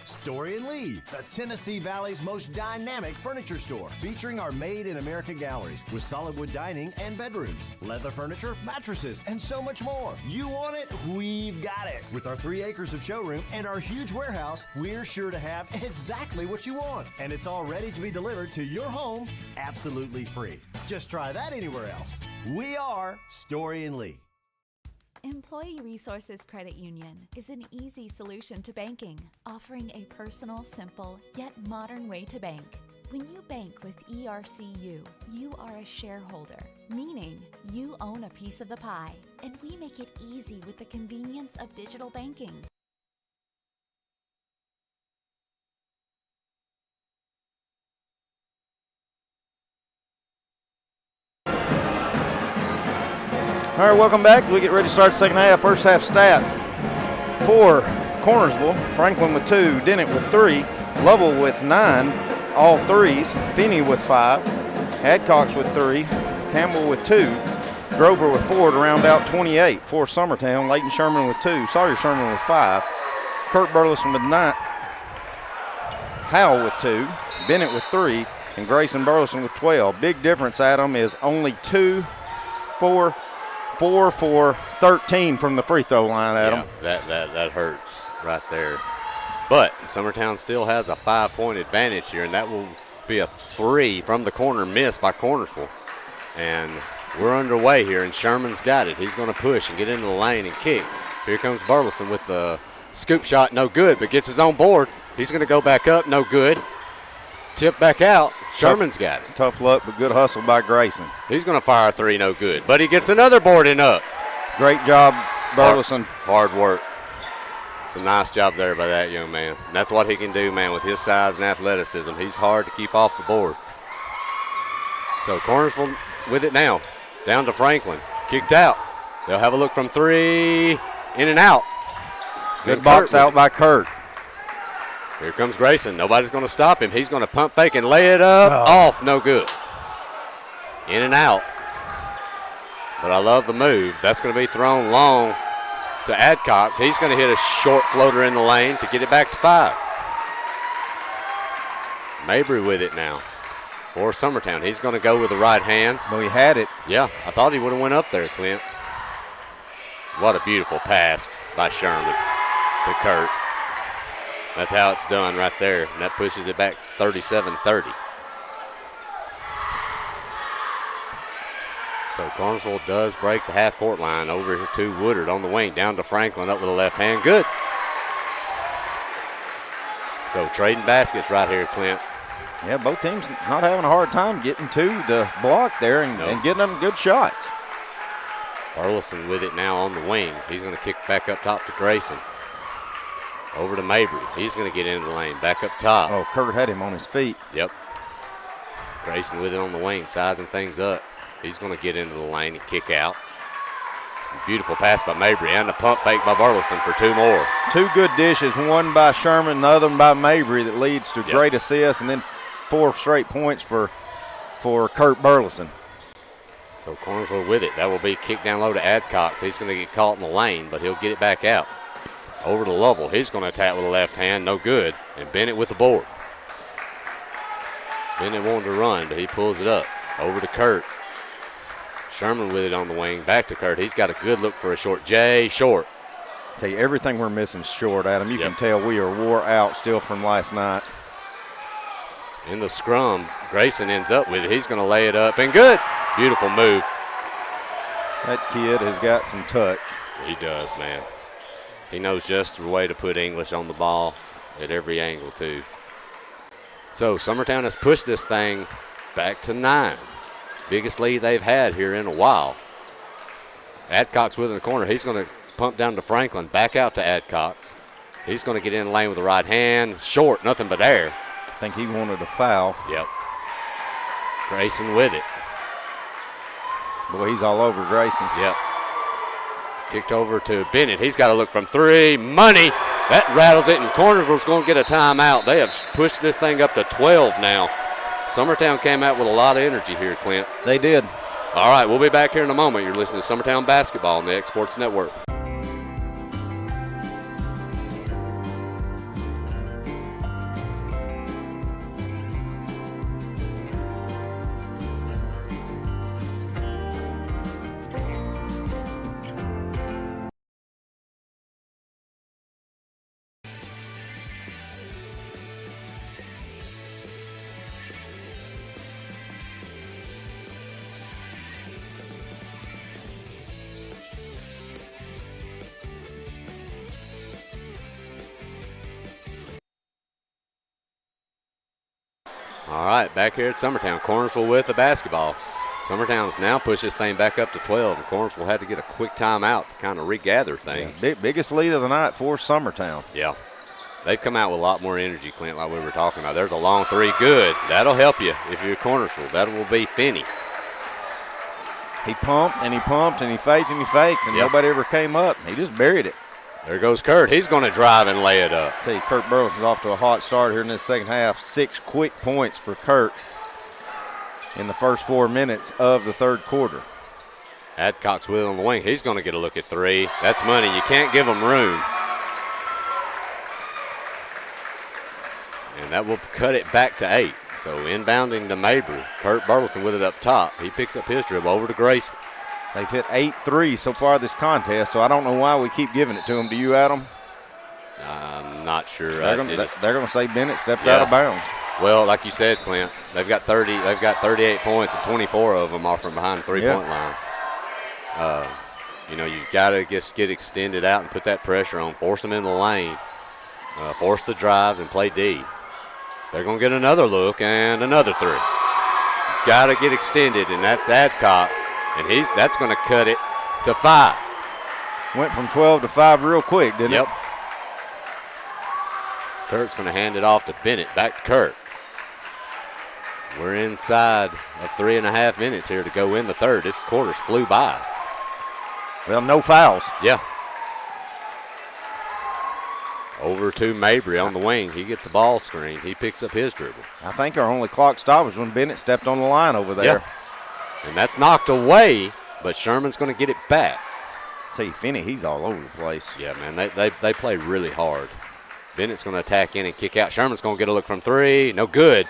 Story & Lee, the Tennessee Valley's most dynamic furniture store, featuring our Made in America galleries with solid wood dining and bedrooms, leather furniture, mattresses, and so much more. You want it? We've got it. With our 3 acres of showroom and our huge warehouse, we're sure to have exactly what you want. And it's all ready to be delivered to your home absolutely free. Just try that anywhere else. We are Story & Lee. Employee Resources Credit Union is an easy solution to banking, offering a personal, simple, yet modern way to bank. When you bank with ERCU, you are a shareholder, meaning you own a piece of the pie, and we make it easy with the convenience of digital banking. All right, welcome back. We get ready to start the second half. First half stats for Cornersville: Franklin with 2, Dennett with 3, Lovell with 9, all threes, Finney with 5, Adcox with 3, Campbell with 2, Grover with 4 to round out 28 for Summertown. Leighton Sherman with 2, Sawyer Sherman with 5, Kurt Burleson with 9, Howell with 2, Bennett with 3, and Grayson Burleson with 12. Big difference, Adam, is only 4 for 13 from the free throw line, Adam. Yeah, that hurts right there. But Summertown still has a 5-point advantage here, and that will be a 3 from the corner missed by Cornersville. And we're underway here, and Sherman's got it. He's going to push and get into the lane and kick. Here comes Burleson with the scoop shot, no good, but gets his own board. He's going to go back up, no good. Tip back out. Sherman's got it. Tough luck, but good hustle by Grayson. He's going to fire a 3, no good. But he gets another boarding up. Great job, Burleson. Hard work. It's a nice job there by that young man. And that's what he can do, man, with his size and athleticism. He's hard to keep off the boards. So Cornersville with it now. Down to Franklin. Kicked out. They'll have a look from 3. In and out. Good box out by Kurt. Here comes Grayson. Nobody's going to stop him. He's going to pump fake and lay it up. Off. No good. In and out. But I love the move. That's going to be thrown long to Adcox. He's going to hit a short floater in the lane to get it back to 5. Mabry with it now for Summertown. He's going to go with the right hand. Well, he had it. Yeah, I thought he would have went up there, Clint. What a beautiful pass by Sherman to Kurt. That's how it's done right there, and that pushes it back 37-30. So Cornersville does break the half-court line over to Woodard on the wing, down to Franklin, up with the left hand, good. So trading baskets right here, Clint. Yeah, both teams not having a hard time getting to the block there and getting them good shots. Burleson with it now on the wing. He's going to kick back up top to Grayson. Over to Mabry. He's going to get into the lane. Back up top. Oh, Kurt had him on his feet. Yep. Grayson with it on the wing, sizing things up. He's going to get into the lane and kick out. Beautiful pass by Mabry and a pump fake by Burleson for 2 more. 2 good dishes, one by Sherman, the other one by Mabry that leads to great assists, and then 4 straight points for Kurt Burleson. So Cornersville with it. That will be kicked down low to Adcox. He's going to get caught in the lane, but he'll get it back out. Over to Lovell. He's going to attack with the left hand. No good. And Bennett with the board. Bennett wanted to run, but he pulls it up. Over to Kurt. Sherman with it on the wing. Back to Kurt. He's got a good look for a short. Jay short. Tell you, everything we're missing is short, Adam. You can tell we are wore out still from last night. In the scrum, Grayson ends up with it. He's going to lay it up, and good. Beautiful move. That kid has got some touch. He does, man. He knows just the way to put English on the ball at every angle, too. So Summertown has pushed this thing back to 9. Biggest lead they've had here in a while. Adcox with in the corner. He's going to pump down to Franklin. Back out to Adcox. He's going to get in the lane with the right hand. Short, nothing but air. I think he wanted a foul. Yep. Grayson with it. Boy, he's all over Grayson. Yep. Kicked over to Bennett. He's got to look from 3. Money. That rattles it, and Cornersville's going to get a timeout. They have pushed this thing up to 12 now. Summertown came out with a lot of energy here, Clint. They did. All right, we'll be back here in a moment. You're listening to Summertown Basketball on the X Sports Network. All right, back here at Summertown. Cornersville with the basketball. Summertown's now pushed this thing back up to 12, and Cornersville had to get a quick timeout to kind of regather things. Yeah, biggest lead of the night for Summertown. Yeah. They've come out with a lot more energy, Clint, like we were talking about. There's a long 3. Good. That'll help you if you're Cornersville. That will be Finney. He pumped, and he pumped, and he faked, and nobody ever came up. He just buried it. There goes Kurt. He's going to drive and lay it up. I tell you, Kurt Burleson's off to a hot start here in this second half. 6 quick points for Kurt in the first 4 minutes of the third quarter. Adcox with it on the wing. He's going to get a look at 3. That's money. You can't give him room. And that will cut it back to 8. So inbounding to Mabry. Kurt Burleson with it up top. He picks up his dribble over to Grayson. They've hit 8 threes so far this contest, so I don't know why we keep giving it to them. Do you, Adam? I'm not sure. They're going to say Bennett stepped out of bounds. Well, like you said, Clint, they've got 38 points, and 24 of them are from behind the three-point line. You've got to just get extended out and put that pressure on, force them in the lane, force the drives, and play D. They're going to get another look and another 3. Got to get extended, and that's Adcox. And that's going to cut it to 5. Went from 12 to 5 real quick, didn't it? Kurt's going to hand it off to Bennett. Back to Kurt. We're inside of 3.5 minutes here to go in the third. This quarter's flew by. Well, no fouls. Yeah. Over to Mabry on the wing. He gets a ball screen. He picks up his dribble. I think our only clock stop was when Bennett stepped on the line over there. Yeah. And that's knocked away, but Sherman's going to get it back. Tell you, Finney, he's all over the place. Yeah, man, they play really hard. Bennett's going to attack in and kick out. Sherman's going to get a look from 3. No good.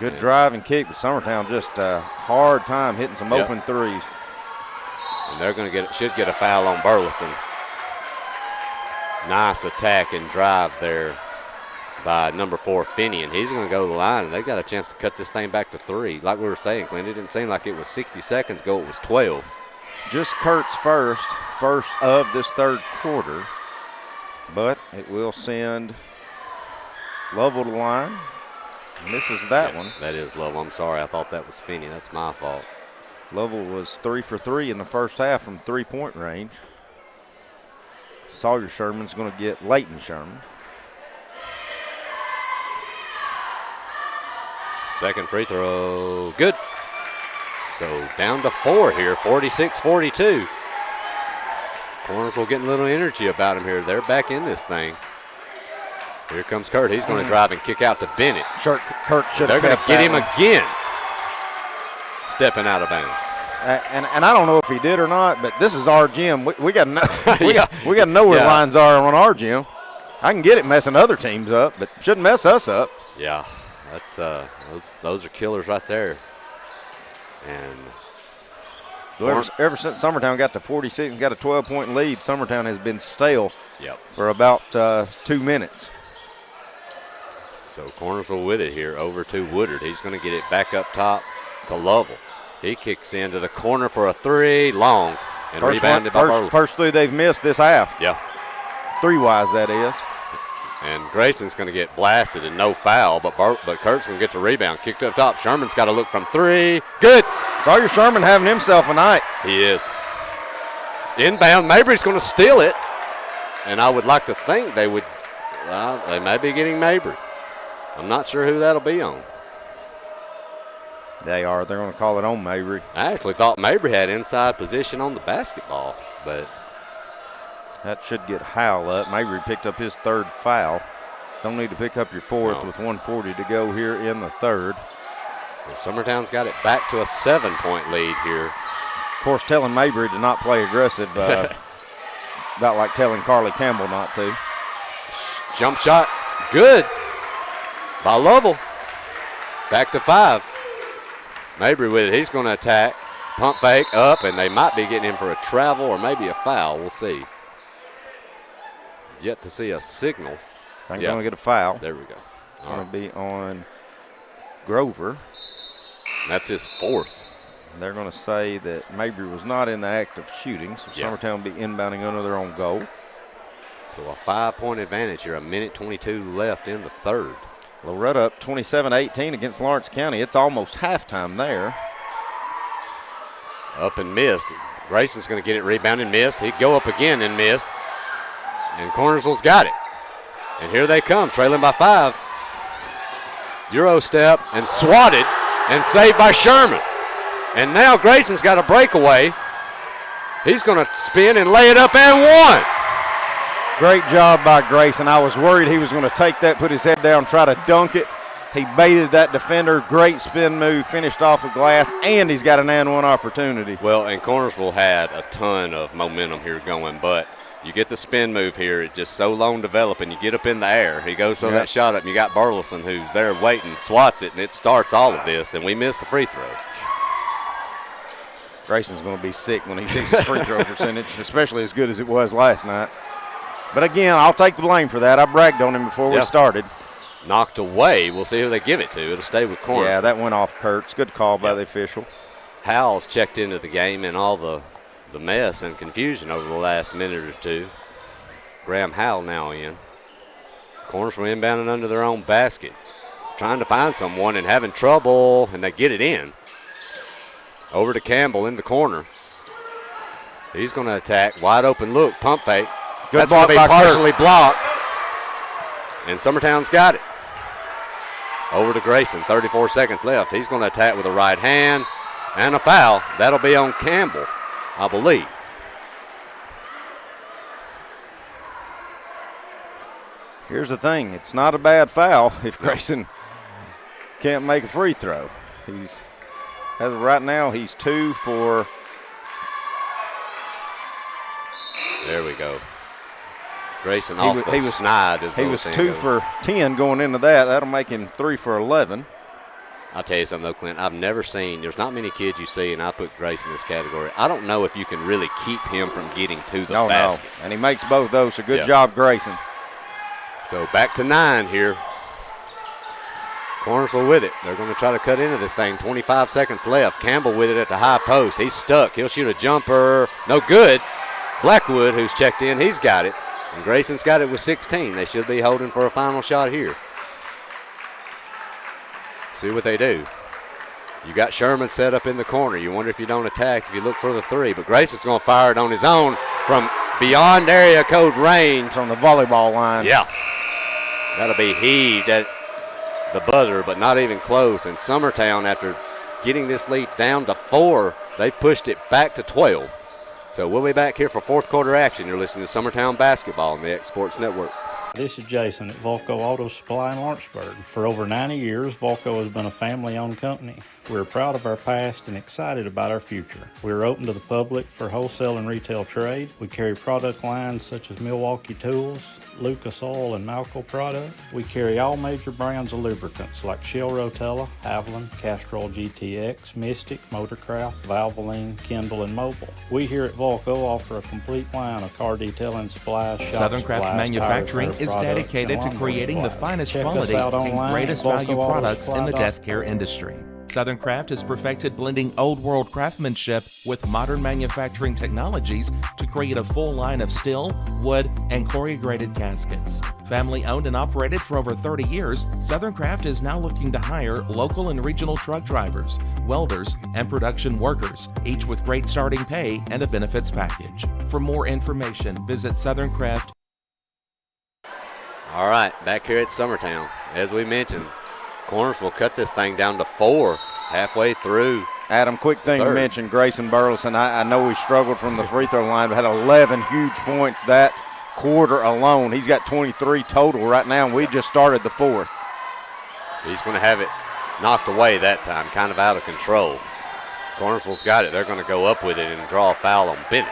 Good drive and kick, but Summertown just a hard time hitting some open threes. And they're going to should get a foul on Burleson. Nice attack and drive there by number 4, Finney, and he's going to go to the line, and they've got a chance to cut this thing back to 3. Like we were saying, Clint, it didn't seem like it was 60 seconds ago. It was 12. Just Kurt's first of this third quarter, but it will send Lovell to the line. And this is that one. That is Lovell. I'm sorry. I thought that was Finney. That's my fault. Lovell was 3 for 3 in the first half from three-point range. Sawyer Sherman's going to get Leighton Sherman. Second free throw, good. So down to 4 here, 46-42. Cornersville getting a little energy about him here. They're back in this thing. Here comes Kurt. He's going to drive and kick out to Bennett. Kurt should have. They're going to get him again. Stepping out of bounds. And I don't know if he did or not, but this is our gym. We got to know. we got to know where lines are on our gym. I can get it messing other teams up, but shouldn't mess us up. Yeah, that's those are killers right there. And ever since Summertown got to 46 and got a 12-point lead, Summertown has been stale for about 2 minutes. So Cornersville with it here over to Woodard. He's going to get it back up top to Lovell. He kicks into the corner for a three, long, and rebounded by Burleson. First three they've missed this half. Yeah. 3-wise, that is. And Grayson's going to get blasted and no foul, but Kurt's going to get the rebound. Kicked up top. Sherman's got to look from 3. Good. Sawyer Sherman having himself a night. He is. Inbound. Mabry's going to steal it. And I would like to think they would. They may be getting Mabry. I'm not sure who that'll be on. They are. They're going to call it on Mabry. I actually thought Mabry had inside position on the basketball, but that should get Howell up. Mabry picked up his 3rd foul. Don't need to pick up your 4th with 1:40 to go here in the 3rd. So Summertown's got it back to a 7-point lead here. Of course, telling Mabry to not play aggressive, about like telling Carly Campbell not to. Jump shot, good by Lovell. Back to 5. Mabry with it. He's going to attack. Pump fake up, and they might be getting him for a travel or maybe a foul. We'll see. Yet to see a signal. I'm going to get a foul. There we go. Going to be on Grover. That's his 4th. They're going to say that Mabry was not in the act of shooting, so Summertown will be inbounding under their own goal. So a 5-point advantage here, 1:22 left in the 3rd. Loretta up 27-18 against Lawrence County. It's almost halftime there. Up and missed. Grayson's going to get it rebounded, missed. He'd go up again and missed. And Cornersville's got it. And here they come, trailing by 5. Euro step and swatted and saved by Sherman. And now Grayson's got a breakaway. He's going to spin and lay it up and one. Great job by Grayson. I was worried he was going to take that, put his head down, try to dunk it. He baited that defender. Great spin move, finished off the glass, and he's got an and one opportunity. Well, and Cornersville had a ton of momentum here going, but you get the spin move here. It's just so long developing. You get up in the air. He goes for that shot up, and you got Burleson who's there waiting, swats it, and it starts all of this, and we missed the free throw. Grayson's going to be sick when he sees his free throw percentage, especially as good as it was last night. But again, I'll take the blame for that. I bragged on him before we started. Knocked away. We'll see who they give it to. It'll stay with Cornersville. Yeah, that went off Kurtz. Good call by the official. Howell's checked into the game and all the mess and confusion over the last minute or two. Graham Howell now in. Cornersville inbounding under their own basket. Trying to find someone and having trouble, and they get it in. Over to Campbell in the corner. He's going to attack. Wide open look. Pump fake. That's going to be partially blocked. And Summertown's got it. Over to Grayson. 34 seconds left. He's going to attack with a right hand and a foul. That'll be on Campbell, I believe. Here's the thing. It's not a bad foul if Grayson can't make a free throw. As of right now, he's 2 for. There we go. Grayson off the snide. He was 2 for 10 going into that. That'll make him 3 for 11. I'll tell you something, though, Clint. I've never seen, there's not many kids you see, and I put Grayson in this category. I don't know if you can really keep him from getting to the basket. No. And he makes both those, so good job, Grayson. So back to 9 here. Cornersville with it. They're going to try to cut into this thing. 25 seconds left. Campbell with it at the high post. He's stuck. He'll shoot a jumper. No good. Blackwood, who's checked in, he's got it. And Grayson's got it with 16. They should be holding for a final shot here. See what they do. You got Sherman set up in the corner. You wonder if you don't attack, if you look for the three. But Grayson's going to fire it on his own from beyond area code range. On the volleyball line. Yeah. That'll be heaved at the buzzer, but not even close. And Summertown, after getting this lead down to 4, they've pushed it back to 12. So we'll be back here for fourth quarter action. You're listening to Summertown Basketball on the X Sports Network. This is Jason at Volco Auto Supply in Lawrenceburg. For over 90 years, Volco has been a family-owned company. We're proud of our past and excited about our future. We're open to the public for wholesale and retail trade. We carry product lines such as Milwaukee Tools, Lucas Oil, and Malco product. We carry all major brands of lubricants like Shell Rotella, Haviland, Castrol GTX, Mystic, Motorcraft, Valvoline, Kindle, and Mobil. We here at Volco offer a complete line of car detailing supplies, shop Southern Craft supplies, Manufacturing tire repair is products, dedicated and to lawnmower creating the supplies. finest Check us quality out and online greatest at value products in the VolcoAutoSupply.com. death care industry. Southern Craft has perfected blending old world craftsmanship with modern manufacturing technologies to create a full line of steel, wood, and corrugated gaskets. Family owned and operated for over 30 years, Southern Craft is now looking to hire local and regional truck drivers, welders, and production workers, each with great starting pay and a benefits package. For more information, visit Southern Craft. All right, back here at Summertown. As we mentioned, Cornersville cut this thing down to 4 halfway through. Adam, quick thing to mention, Grayson Burleson. I know he struggled from the free throw line, but had 11 huge points that quarter alone. He's got 23 total right now, and we just started the fourth. He's going to have it knocked away that time, kind of out of control. Cornersville's got it. They're going to go up with it and draw a foul on Bennett.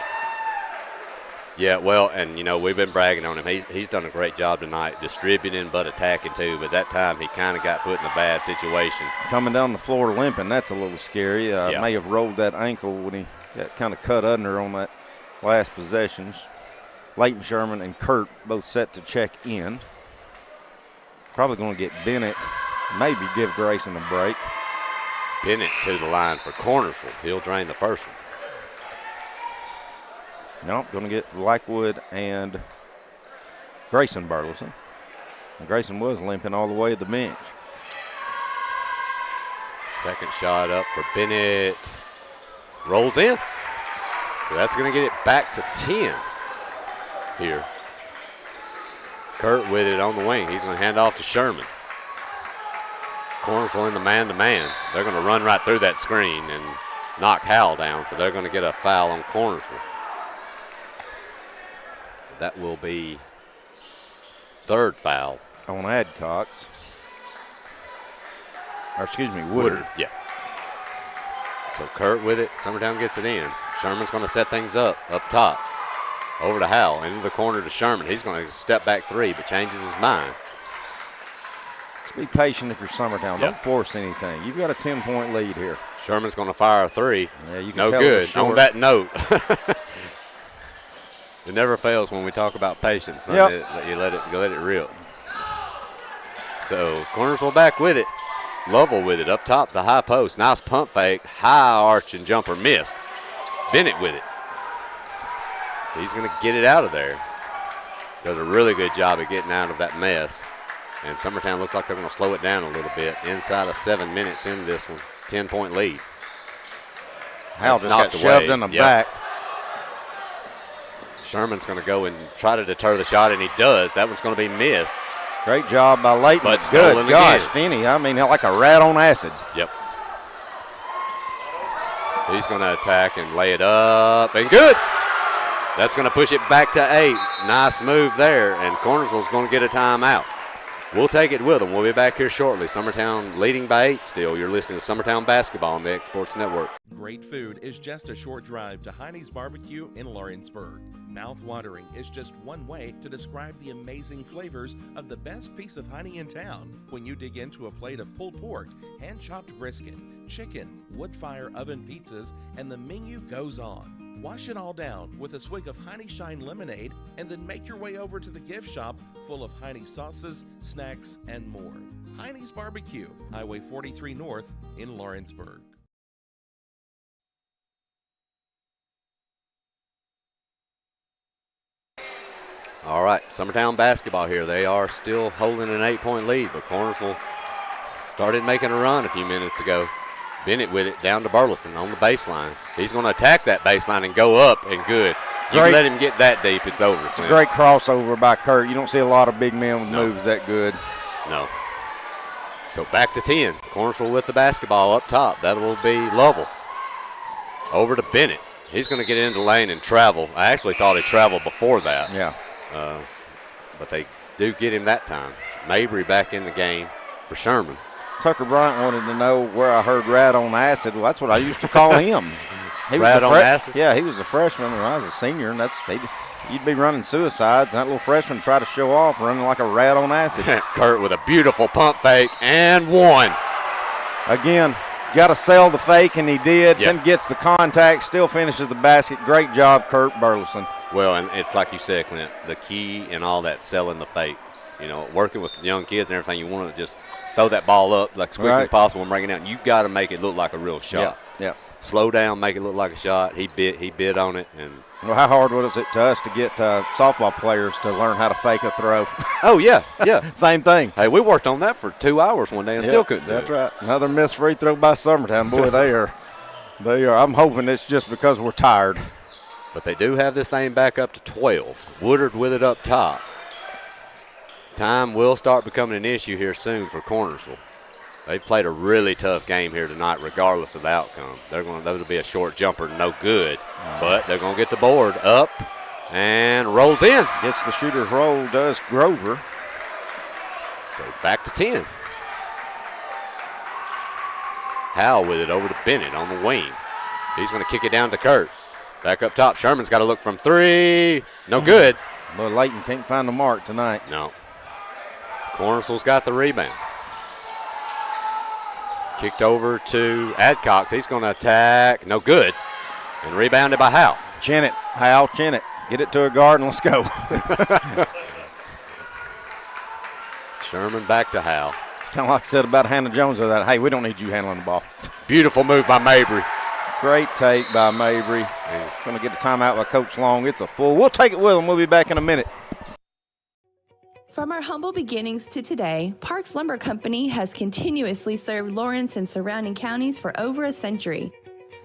Yeah, well, and, you know, we've been bragging on him. He's done a great job tonight distributing but attacking too, but that time he kind of got put in a bad situation. Coming down the floor limping, that's a little scary. May have rolled that ankle when he got kind of cut under on that last possessions. Leighton Sherman and Kurt both set to check in. Probably going to get Bennett, maybe give Grayson a break. Bennett to the line for Cornersville. He'll drain the first one. Nope, going to get Blackwood and Grayson Burleson. And Grayson was limping all the way to the bench. Second shot up for Bennett. Rolls in. So that's going to get it back to 10 here. Kurt with it on the wing. He's going to hand off to Sherman. Cornersville in the man-to-man. They're going to run right through that screen and knock Howell down, so they're going to get a foul on Cornersville. That will be third foul. On Adcox. Or excuse me, Woodard. Yeah. So Kurt with it. Summertown gets it in. Sherman's going to set things up top. Over to Howell. Into the corner to Sherman. He's going to step back 3, but changes his mind. Just be patient if you're Summertown. Don't force anything. You've got a 10-point lead here. Sherman's going to fire a 3. Yeah, you can no tell good. On that note. It never fails when we talk about patience. You let it rip. So Cornersville back with it. Lovell with it up top, the high post. Nice pump fake. High arching jumper missed. Bennett with it. He's going to get it out of there. Does a really good job of getting out of that mess. And Summertown looks like they're going to slow it down a little bit. Inside of 7 minutes into this one. 10-point lead. Howell just got shoved in the back. Sherman's going to go and try to deter the shot, and he does. That one's going to be missed. Great job by Leighton. But good gosh, again. Finney. I mean, like a rat on acid. Yep. He's going to attack and lay it up, and good. That's going to push it back to 8. Nice move there, and Cornersville's going to get a timeout. We'll take it with them. We'll be back here shortly. Summertown leading by 8 still. You're listening to Summertown Basketball on the X Sports Network. Great food is just a short drive to Heine's Barbecue in Lawrenceburg. Mouth-watering is just one way to describe the amazing flavors of the best piece of Heine in town. When you dig into a plate of pulled pork, hand-chopped brisket, chicken, wood-fire oven pizzas, and the menu goes on. Wash it all down with a swig of Heine Shine lemonade and then make your way over to the gift shop full of Heine sauces, snacks, and more. Heine's Barbecue, Highway 43 North in Lawrenceburg. All right, Summertown basketball here. They are still holding an 8-point lead, but Cornersville started making a run a few minutes ago. Bennett with it down to Burleson on the baseline. He's going to attack that baseline and go up, and good. You Great. let him get that deep, it's over. It's a great crossover by Kurt. You don't see a lot of big men with moves that good. No. So back to 10. Cornersville with the basketball up top. That will be Lovell. Over to Bennett. He's going to get into the lane and travel. I actually thought he traveled before that. Yeah. But they do get him that time. Mabry back in the game for Sherman. Tucker Bryant wanted to know where I heard Rad on acid. Well, that's what I used to call him. Rad on acid? Yeah, he was a freshman when I was a senior, and you'd be running suicides. And that little freshman tried to show off running like a rat on acid. Kurt with a beautiful pump fake and one. Again, got to sell the fake, and he did. Yep. Then gets the contact, still finishes the basket. Great job, Kurt Burleson. Well, and it's like you said, Clint, the key in all that selling the fake. You know, working with young kids and everything, you want to just throw that ball up like as quick as possible and bring it out. You got to make it look like a real shot. Yeah. Slow down, make it look like a shot. He bid on it. And well, how hard was it to us to get softball players to learn how to fake a throw? Oh, yeah. Same thing. Hey, we worked on that for 2 hours one day and still couldn't do it. That's right. Another missed free throw by Summertown. Boy, they are. I'm hoping it's just because we're tired. But they do have this thing back up to 12. Woodard with it up top. Time will start becoming an issue here soon for Cornersville. They've played a really tough game here tonight regardless of the outcome. That'll be a short jumper, no good. But they're going to get the board up and rolls in. Gets the shooter's roll, does Grover. So back to 10. Howell with it over to Bennett on the wing. He's going to kick it down to Kurt. Back up top. Sherman's got to look from three. No good. But Layton can't find the mark tonight. No. Cornersville's got the rebound. Kicked over to Adcox. He's going to attack. No good. And rebounded by Howell. Chin it. Howell, chin it. Get it to a guard and let's go. Sherman back to Howell. Kind of like I said about Hannah Jones. Hey, we don't need you handling the ball. Beautiful move by Mabry. Great take by Mabry. Going to get a timeout by Coach Long. It's a full. We'll take it with him. We'll be back in a minute. From our humble beginnings to today, Parks Lumber Company has continuously served Lawrence and surrounding counties for over a century.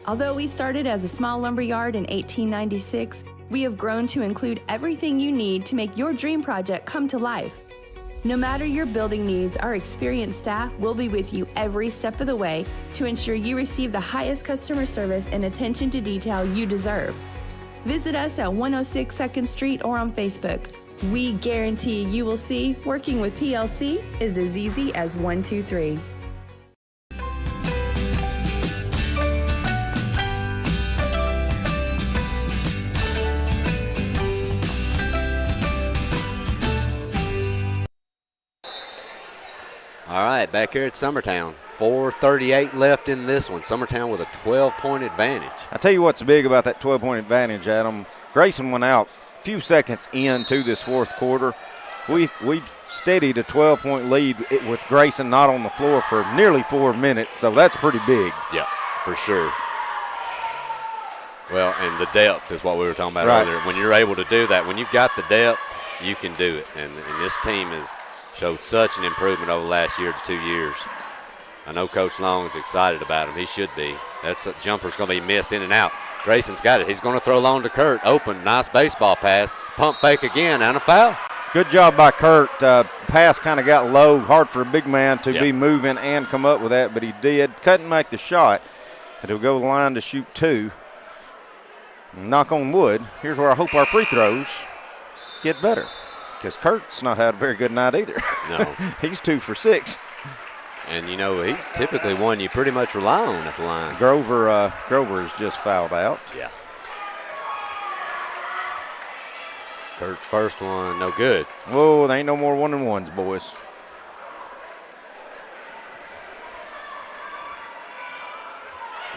Although we started as a small lumber yard in 1896, we have grown to include everything you need to make your dream project come to life. No matter your building needs, our experienced staff will be with you every step of the way to ensure you receive the highest customer service and attention to detail you deserve. Visit us at 106 2nd Street or on Facebook. We guarantee you will see working with PLC is as easy as 1, 2, 3. All right, back here at Summertown. 4:38 left in this one. Summertown with a 12-point advantage. I tell you what's big about that 12-point advantage, Adam. Grayson went out a few seconds into this fourth quarter. We steadied a 12-point lead with Grayson not on the floor for nearly 4 minutes, so that's pretty big. Yeah, for sure. Well, and the depth is what we were talking about earlier. When you're able to do that, when you've got the depth, you can do it. And this team has showed such an improvement over the last year to 2 years. I know Coach Long is excited about him. He should be. That's a jumper's going to be missed in and out. Grayson's got it. He's going to throw long to Kurt. Open, nice baseball pass. Pump fake again, and a foul. Good job by Kurt. Pass kind of got low. Hard for a big man to be moving and come up with that, but he did. Couldn't make the shot. And he'll go to the line to shoot two. Knock on wood. Here's where I hope our free throws get better, because Kurt's not had a very good night either. No. He's 2 for 6. And, you know, he's typically one you pretty much rely on at the line. Grover is just fouled out. Yeah. Kurt's first one, no good. Whoa, there ain't no more 1-and-1s, boys.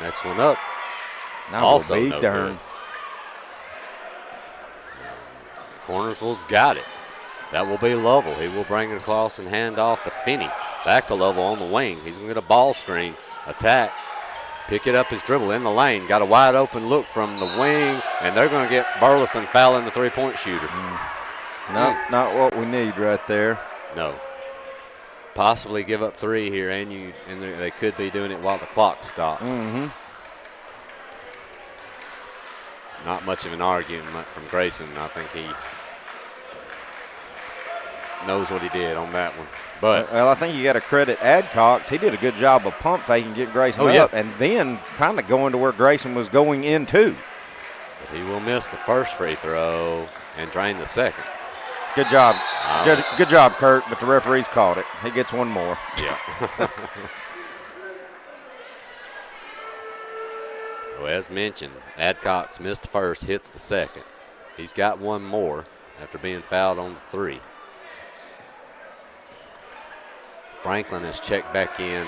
Next one up. Now also be no darn. good. Cornersville's got it. That will be Lovell. He will bring it across and hand off to Finney. Back to Lovell on the wing. He's going to get a ball screen. Attack. Pick it up his dribble in the lane. Got a wide open look from the wing, and they're going to get Burleson fouling the three-point shooter. Not what we need right there. No. possibly give up 3 here, and they could be doing it while the clock stopped. Mm-hmm. Not much of an argument from Grayson. I think he knows what he did on that one. But well, I think you got to credit Adcox. He did a good job of pump faking, get Grayson up, and then kind of going to where Grayson was going into. But he will miss the first free throw and drain the second. Good job. Good job, Kurt, but the referee's called it. He gets one more. Yeah. So as mentioned, Adcox missed the first, hits the second. He's got one more after being fouled on the 3. Franklin has checked back in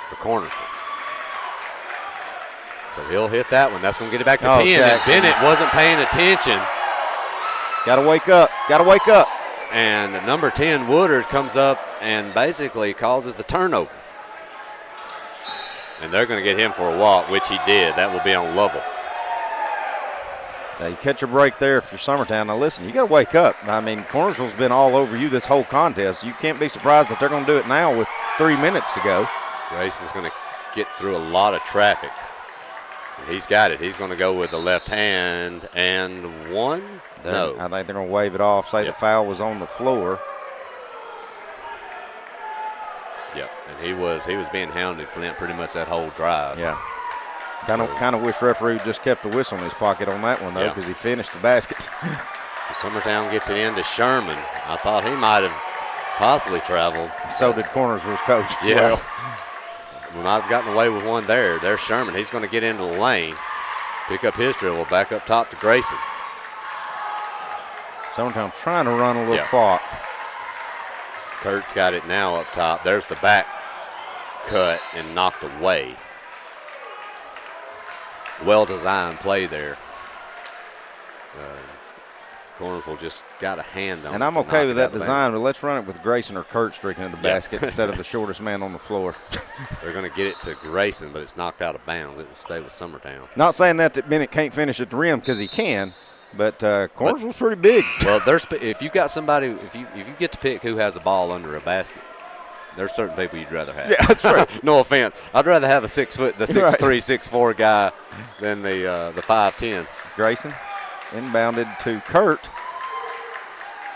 for Cornersville. So he'll hit that one. That's going to get it back to 10. Jackson. And Bennett wasn't paying attention. Got to wake up. Got to wake up. And number 10, Woodard, comes up and basically causes the turnover. And they're going to get him for a walk, which he did. That will be on Lovell. Now you catch a break there if you're Summertown. Now listen, you got to wake up. I mean, Cornersville's been all over you this whole contest. You can't be surprised that they're going to do it now with 3 minutes to go. Grayson's going to get through a lot of traffic. He's got it. He's going to go with the left hand and one. No. I think they're going to wave it off, say the foul was on the floor. Yep, and he was being hounded, Clint, pretty much that whole drive. Yeah. Kind of wish referee just kept the whistle in his pocket on that one, though, because he finished the basket. So Summertown gets it into Sherman. I thought he might have possibly traveled. So did Cornersville's coach as yeah. well. We might have gotten away with one there. There's Sherman. He's going to get into the lane, pick up his dribble, back up top to Grayson. Summertown trying to run a little clock. Kurt's got it now up top. There's the back cut and knocked away. Well-designed play there. Cornersville just got a hand on it. And I'm okay with that design, but let's run it with Grayson or Kurt streaking in the basket instead of the shortest man on the floor. They're going to get it to Grayson, but it's knocked out of bounds. It will stay with Summertown. Not saying that Bennett can't finish at the rim, because he can, but Cornersville's pretty big. Well, if you've got somebody, if you get to pick who has a ball under a basket, there's certain people you'd rather have. Yeah, that's right. No offense. I'd rather have the 6'3", 6'4" guy than the 5'10". Grayson inbounded to Kurt.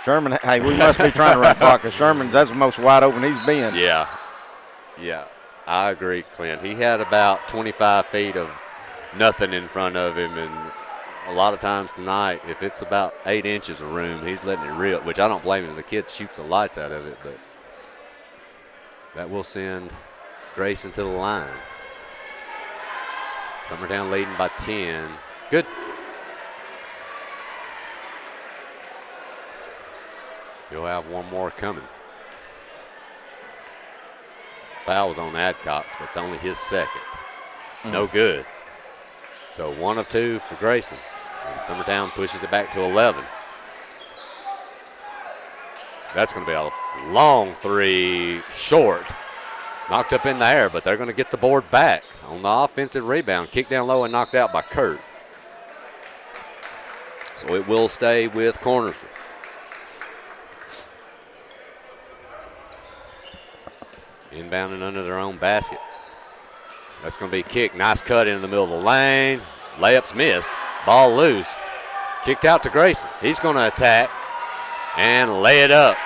Sherman, hey, we must be trying to run clock, because Sherman, that's the most wide open he's been. Yeah. Yeah, I agree, Clint. He had about 25 feet of nothing in front of him, and a lot of times tonight, if it's about 8 inches of room, he's letting it rip, which I don't blame him. The kid shoots the lights out of it, but that will send Grayson to the line. Summertown leading by 10. Good. You'll have one more coming. Foul was on Adcox, but it's only his second. No good. So 1 of 2 for Grayson. And Summertown pushes it back to 11. That's going to be a long 3, short. Knocked up in the air, but they're going to get the board back on the offensive rebound. Kicked down low and knocked out by Kurt. So it will stay with Cornersville. Inbounding under their own basket. That's going to be kicked. Nice cut in the middle of the lane. Layup's missed. Ball loose. Kicked out to Grayson. He's going to attack and lay it up.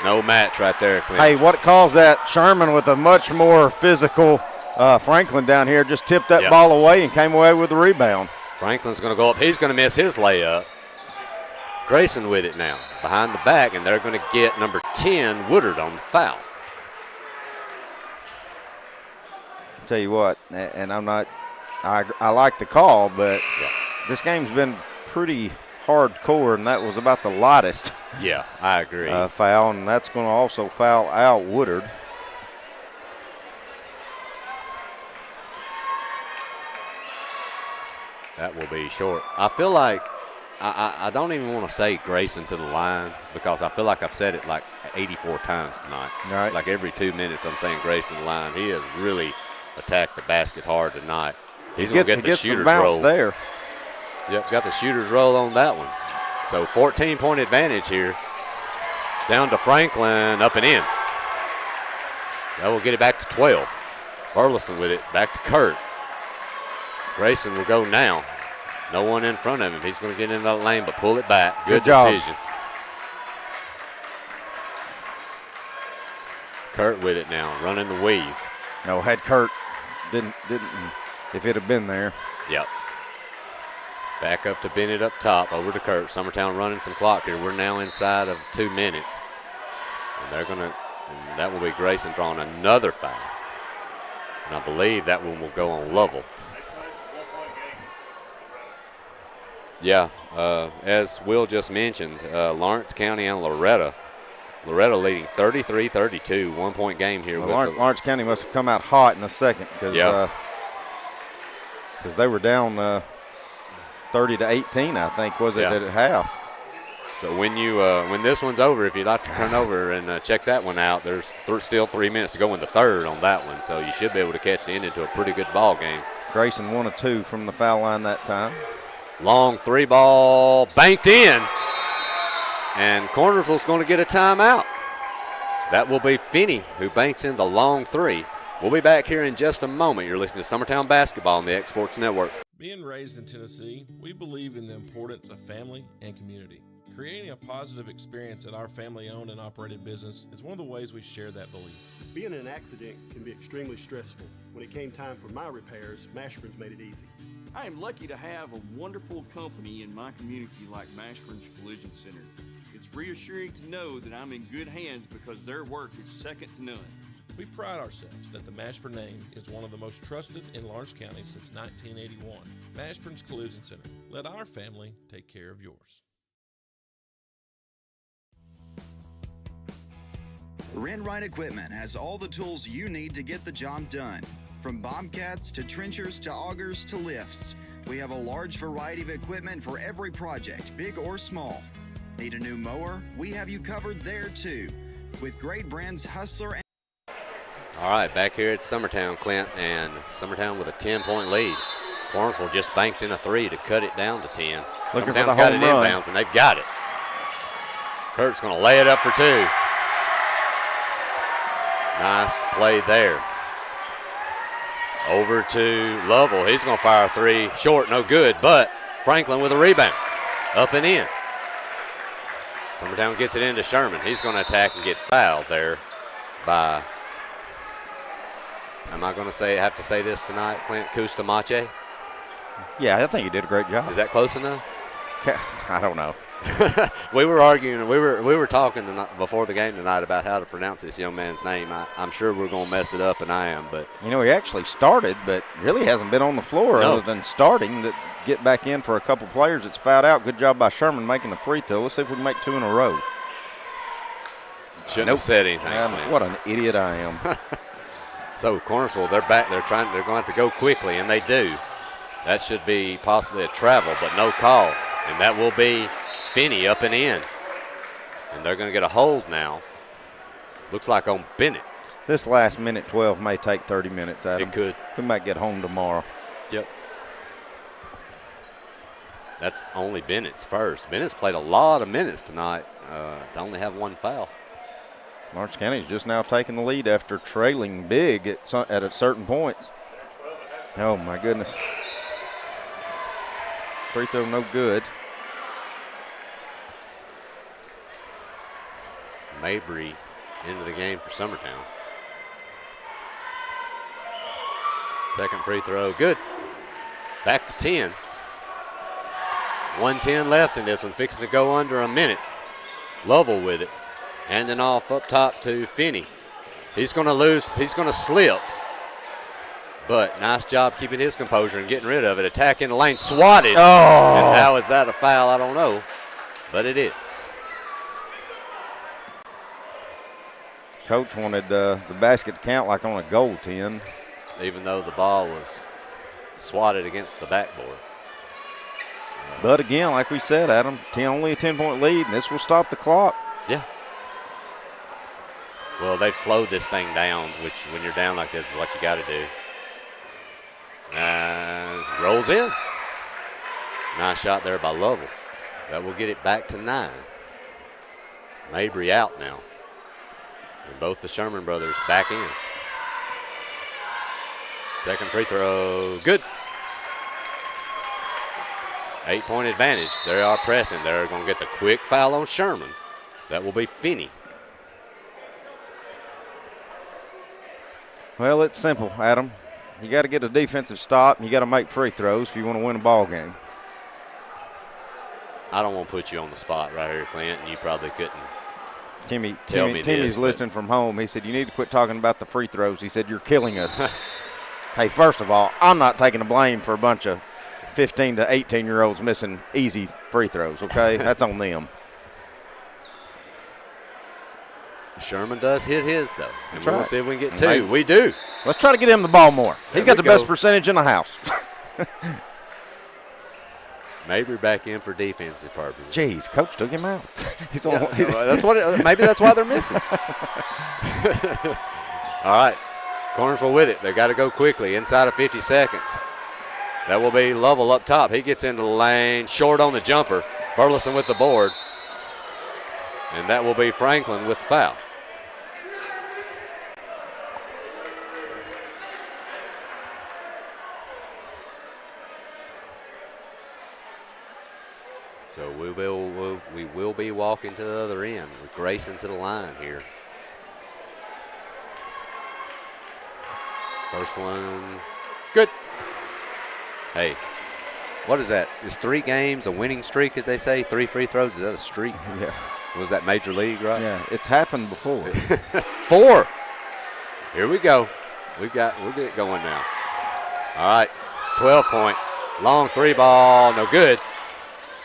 No match right there, Clint. Hey, what calls that? Sherman with a much more physical Franklin down here just tipped that ball away and came away with the rebound. Franklin's going to go up. He's going to miss his layup. Grayson with it now behind the back, and they're going to get number 10, Woodard, on the foul. Tell you what, and I like the call, but this game's been pretty hardcore, and that was about the lightest. Yeah, I agree. Foul, and that's going to also foul out Woodard. That will be short. I feel like I don't even want to say Grayson to the line, because I feel like I've said it like 84 times tonight. Right. Like every 2 minutes I'm saying Grayson to the line. He has really attacked the basket hard tonight. He's going to get the shooter's roll. There. Yep, got the shooter's roll on that one. So 14-point advantage here. Down to Franklin, up and in. That will get it back to 12. Burleson with it, back to Kurt. Grayson will go now. No one in front of him. He's going to get into that lane, but pull it back. Good decision. Kurt with it now, running the weave. No, had Kurt didn't if it had been there. Yep. Back up to Bennett up top, over to Kurt. Summertown running some clock here. We're now inside of 2 minutes. And they're going to, and that will be Grayson drawing another foul. And I believe that one will go on Lovell. Yeah, as Will just mentioned, Lawrence County and Loretta leading 33-32, 1 point game here. Well, Lawrence County must have come out hot in the second because they were down 30-18, I think, was it, at half. So when you when this one's over, if you'd like to turn over and check that one out, there's still 3 minutes to go in the third on that one, so you should be able to catch the end into a pretty good ball game. Grayson 1 of 2 from the foul line that time. Long 3 ball banked in, and Cornersville's going to get a timeout. That will be Finney who banks in the long 3. We'll be back here in just a moment. You're listening to Summertown Basketball on the X Sports Network. Being raised in Tennessee, we believe in the importance of family and community. Creating a positive experience at our family-owned and operated business is one of the ways we share that belief. Being in an accident can be extremely stressful. When it came time for my repairs, Mashburn's made it easy. I am lucky to have a wonderful company in my community like Mashburn's Collision Center. It's reassuring to know that I'm in good hands because their work is second to none. We pride ourselves that the Mashburn name is one of the most trusted in Lawrence County since 1981. Mashburn's Collision Center. Let our family take care of yours. Renright Equipment has all the tools you need to get the job done. From bobcats to trenchers to augers to lifts, we have a large variety of equipment for every project, big or small. Need a new mower? We have you covered there too. With great brands Hustler and... All right, back here at Summertown, Clint, and Summertown with a 10-point lead. Cornersville just banked in a 3 to cut it down to 10. Looking for the Summertown's got it home run. inbounds, and they've got it. Kurt's going to lay it up for 2. Nice play there. Over to Lovell. He's going to fire a 3. Short, no good, but Franklin with a rebound. Up and in. Summertown gets it into Sherman. He's going to attack and get fouled there by, am I going to have to say this tonight, Clint Custamache? Yeah, I think he did a great job. Is that close enough? I don't know. We were arguing, we were talking before the game tonight about how to pronounce this young man's name. I'm sure we're going to mess it up, and I am. But you know, he actually started, but really hasn't been on the floor other than starting. That get back in for a couple players that's fouled out. Good job by Sherman making the free throw. Let's see if we can make 2 in a row. Shouldn't have said anything. What an idiot I am. So Cornersville, they're back. They're going to have to go quickly, and they do. That should be possibly a travel, but no call, and that will be Finney up and in. And they're going to get a hold now. Looks like on Bennett. This last minute 12 may take 30 minutes, Adam. It could. We might get home tomorrow. Yep. That's only Bennett's first. Bennett's played a lot of minutes tonight to only have 1 foul. Lawrence County's just now taking the lead after trailing big at certain points. Oh, my goodness. Free throw no good. Mabry into the game for Summertown. Second free throw, good. Back to 10. 1:10 left in this one, fixing to go under a minute. Lovell with it. Handing off up top to Finney. He's going to lose, he's going to slip. But nice job keeping his composure and getting rid of it. Attack in the lane, swatted. Oh. And how is that a foul? I don't know, but it is. Coach wanted the basket to count like on a goaltend. Even though the ball was swatted against the backboard. But again, like we said, Adam, only a 10-point lead, and this will stop the clock. Yeah. Well, they've slowed this thing down, which when you're down like this is what you got to do. Rolls in. Nice shot there by Lovell. That will get it back to 9. Mabry out now. And both the Sherman brothers back in. Second free throw, good. 8-point advantage. They are pressing. They're going to get the quick foul on Sherman. That will be Finney. Well, it's simple, Adam. You got to get a defensive stop, and you got to make free throws if you want to win a ball game. I don't want to put you on the spot right here, Clint, and you probably couldn't. Timmy's listening from home. He said, you need to quit talking about the free throws. He said, you're killing us. Hey, first of all, I'm not taking the blame for a bunch of 15 to 18-year-olds missing easy free throws, okay? That's on them. Sherman does hit his, though. And we'll see if we can get two. Right. We do. Let's try to get him the ball more. He's got the best percentage in the house. Maybe back in for defensive purposes. Jeez, coach took him out. He's on. Maybe that's why they're missing. All right, Cornersville with it. They got to go quickly inside of 50 seconds. That will be Lovell up top. He gets into the lane, short on the jumper. Burleson with the board. And that will be Franklin with the foul. So we will be walking to the other end with Grayson to the line here. First one, good. Hey, what is that? Is 3 games a winning streak, as they say? 3 free throws, is that a streak? Yeah. Was that major league, right? Yeah, it's happened before. 4. Here we go. We'll get it going now. All right, 12-point. Long 3 ball, no good.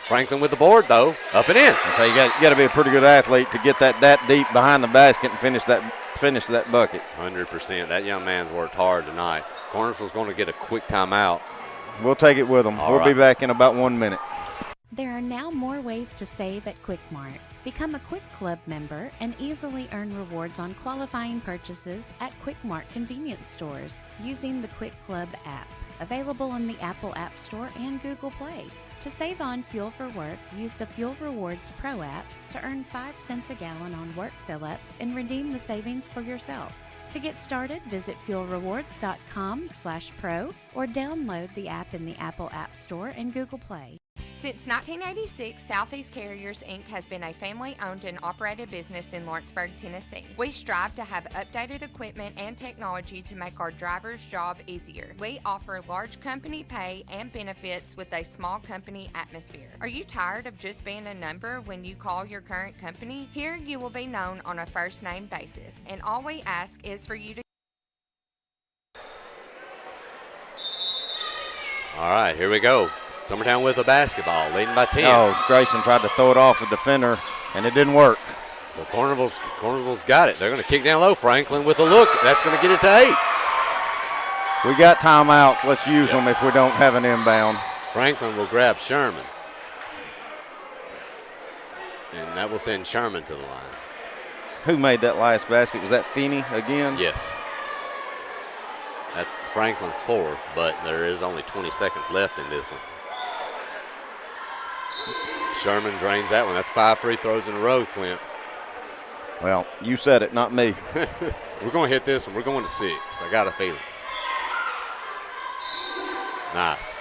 Franklin with the board, though, up and in. I tell you, you got to be a pretty good athlete to get that deep behind the basket and finish that bucket. 100%. That young man's worked hard tonight. Cornersville's going to get a quick timeout. We'll take it with them. We'll be back in about 1 minute. There are now more ways to save at Quick Mart. Become a Quick Club member and easily earn rewards on qualifying purchases at Quick Mart convenience stores using the Quick Club app, available on the Apple App Store and Google Play. To save on fuel for work, use the Fuel Rewards Pro app to earn 5 cents a gallon on work fill-ups and redeem the savings for yourself. To get started, visit fuelrewards.com/pro or download the app in the Apple App Store and Google Play. Since 1986, Southeast Carriers, Inc. has been a family-owned and operated business in Lawrenceburg, Tennessee. We strive to have updated equipment and technology to make our drivers' job easier. We offer large company pay and benefits with a small company atmosphere. Are you tired of just being a number when you call your current company? Here you will be known on a first-name basis, and all we ask is for you to... All right, here we go. Summertown with the basketball, leading by 10. Oh, Grayson tried to throw it off the defender, and it didn't work. So Cornersville's got it. They're going to kick down low. Franklin with a look. That's going to get it to 8. We got timeouts. Let's use them if we don't have an inbound. Franklin will grab Sherman. And that will send Sherman to the line. Who made that last basket? Was that Finney again? Yes. That's Franklin's 4th, but there is only 20 seconds left in this one. Sherman drains that one. That's 5 free throws in a row, Clint. Well, you said it, not me. We're going to hit this one. We're going to 6. I got a feeling. Nice.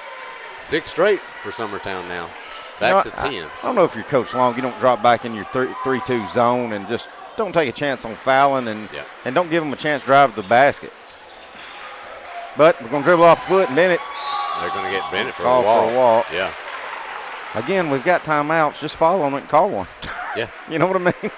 6 straight for Summertown now. Back to 10. I don't know if you're Coach Long. You don't drop back in your 3-2 zone and just don't take a chance on fouling and don't give them a chance to drive to the basket. But we're going to dribble off foot and Bennett. They're going to get Bennett for a walk. Yeah. Again, we've got timeouts. Just follow them and call one. Yeah. You know what I mean?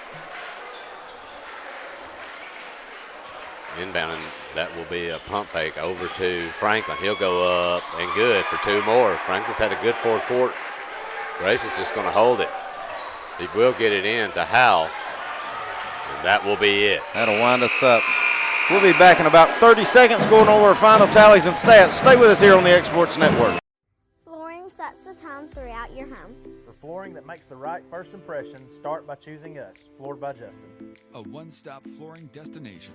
Inbounding, that will be a pump fake over to Franklin. He'll go up and good for 2 more. Franklin's had a good 4th quarter. Grayson's just going to hold it. He will get it in to Howell. And that will be it. That'll wind us up. We'll be back in about 30 seconds going over our final tallies and stats. Stay with us here on the Exports Network. Flooring sets the tone throughout your home. For flooring that makes the right first impression, start by choosing us, Floored by Justin. A one-stop flooring destination.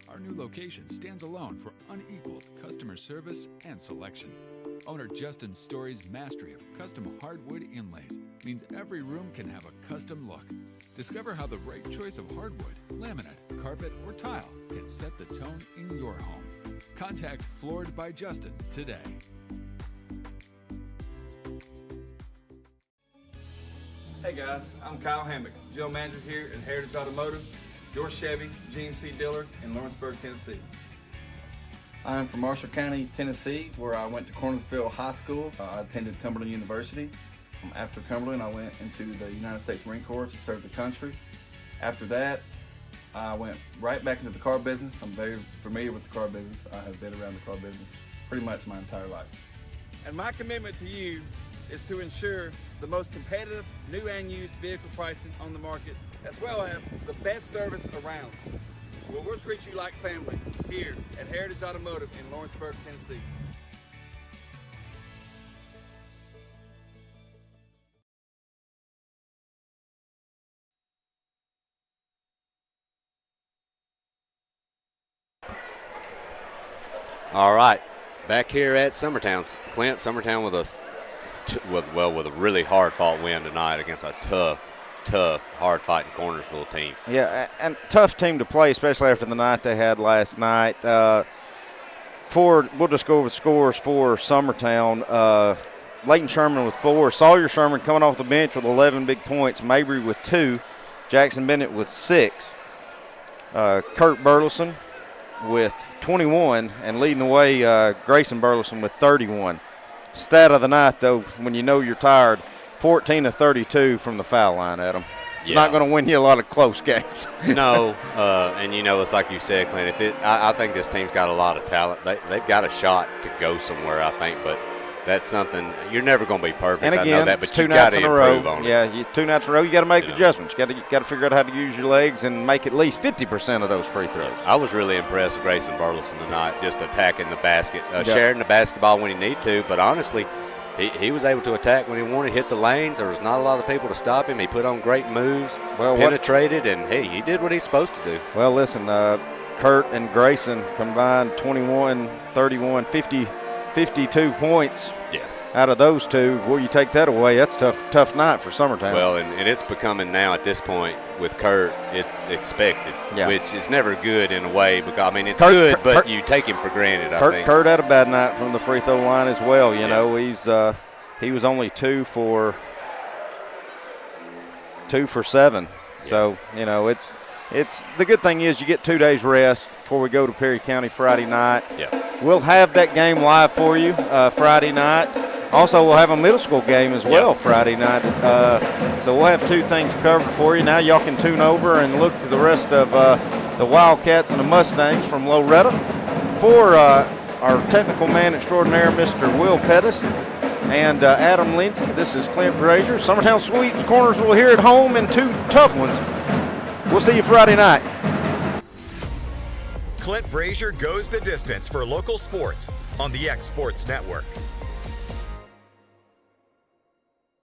Our new location stands alone for unequaled customer service and selection. Owner Justin Story's mastery of custom hardwood inlays means every room can have a custom look. Discover how the right choice of hardwood, laminate, carpet, or tile can set the tone in your home. Contact Floored by Justin today. Hey guys, I'm Kyle Hammock, General Manager here at Heritage Automotive, your Chevy GMC dealer in Lawrenceburg, Tennessee. I'm from Marshall County, Tennessee, where I went to Cornersville High School. I attended Cumberland University. After Cumberland, I went into the United States Marine Corps to serve the country. After that, I went right back into the car business. I'm very familiar with the car business. I have been around the car business pretty much my entire life. And my commitment to you is to ensure the most competitive new and used vehicle pricing on the market, as well as the best service around. We'll treat you like family here at Heritage Automotive in Lawrenceburg, Tennessee. All right, back here at Summertown. Clint, Summertown with a really hard-fought win tonight against a tough, hard-fighting Cornersville team. Yeah, and tough team to play, especially after the night they had last night. We'll just go over the scores for Summertown. Leighton Sherman with 4, Sawyer Sherman coming off the bench with 11 big points, Mabry with 2, Jackson Bennett with 6, Kurt Burleson with 21, and leading the way, Grayson Burleson with 31. Stat of the night, though, when you know you're tired, 14 of 32 from the foul line, Adam. It's not going to win you a lot of close games. No, and it's like you said, Clint. I think this team's got a lot of talent. They've got a shot to go somewhere, I think, but that's something you're never going to be perfect. And again, I know that, but you got to improve on it. Yeah, 2 nights in a row, you got to make the adjustments. You got to figure out how to use your legs and make at least 50% of those free throws. I was really impressed with Grayson Burleson tonight, just attacking the basket, sharing the basketball when he needed to, but honestly, he was able to attack when he wanted to hit the lanes. There was not a lot of people to stop him. He put on great moves, penetrated, and, hey, he did what he's supposed to do. Well, listen, Kurt and Grayson combined 21, 31, 50, 52 points. Yeah. Out of those two, will you take that away? That's a tough night for Summertown. Well, and it's becoming now at this point with Kurt, it's expected, which is never good in a way because, it's good, but you take him for granted, I think. Kurt had a bad night from the free throw line as well. You know, he was only 2 for 7. Yeah. So, it's the good thing is you get 2 days rest before we go to Perry County Friday night. Yeah. We'll have that game live for you Friday night. Also, we'll have a middle school game as well Friday night. So we'll have 2 things covered for you. Now y'all can tune over and look at the rest of the Wildcats and the Mustangs from Loretta. For our technical man extraordinaire, Mr. Will Pettis, and Adam Lindsay, this is Clint Brazier. Summertown Sweeps, Cornersville here at home, and 2 tough ones. We'll see you Friday night. Clint Brazier goes the distance for local sports on the X Sports Network.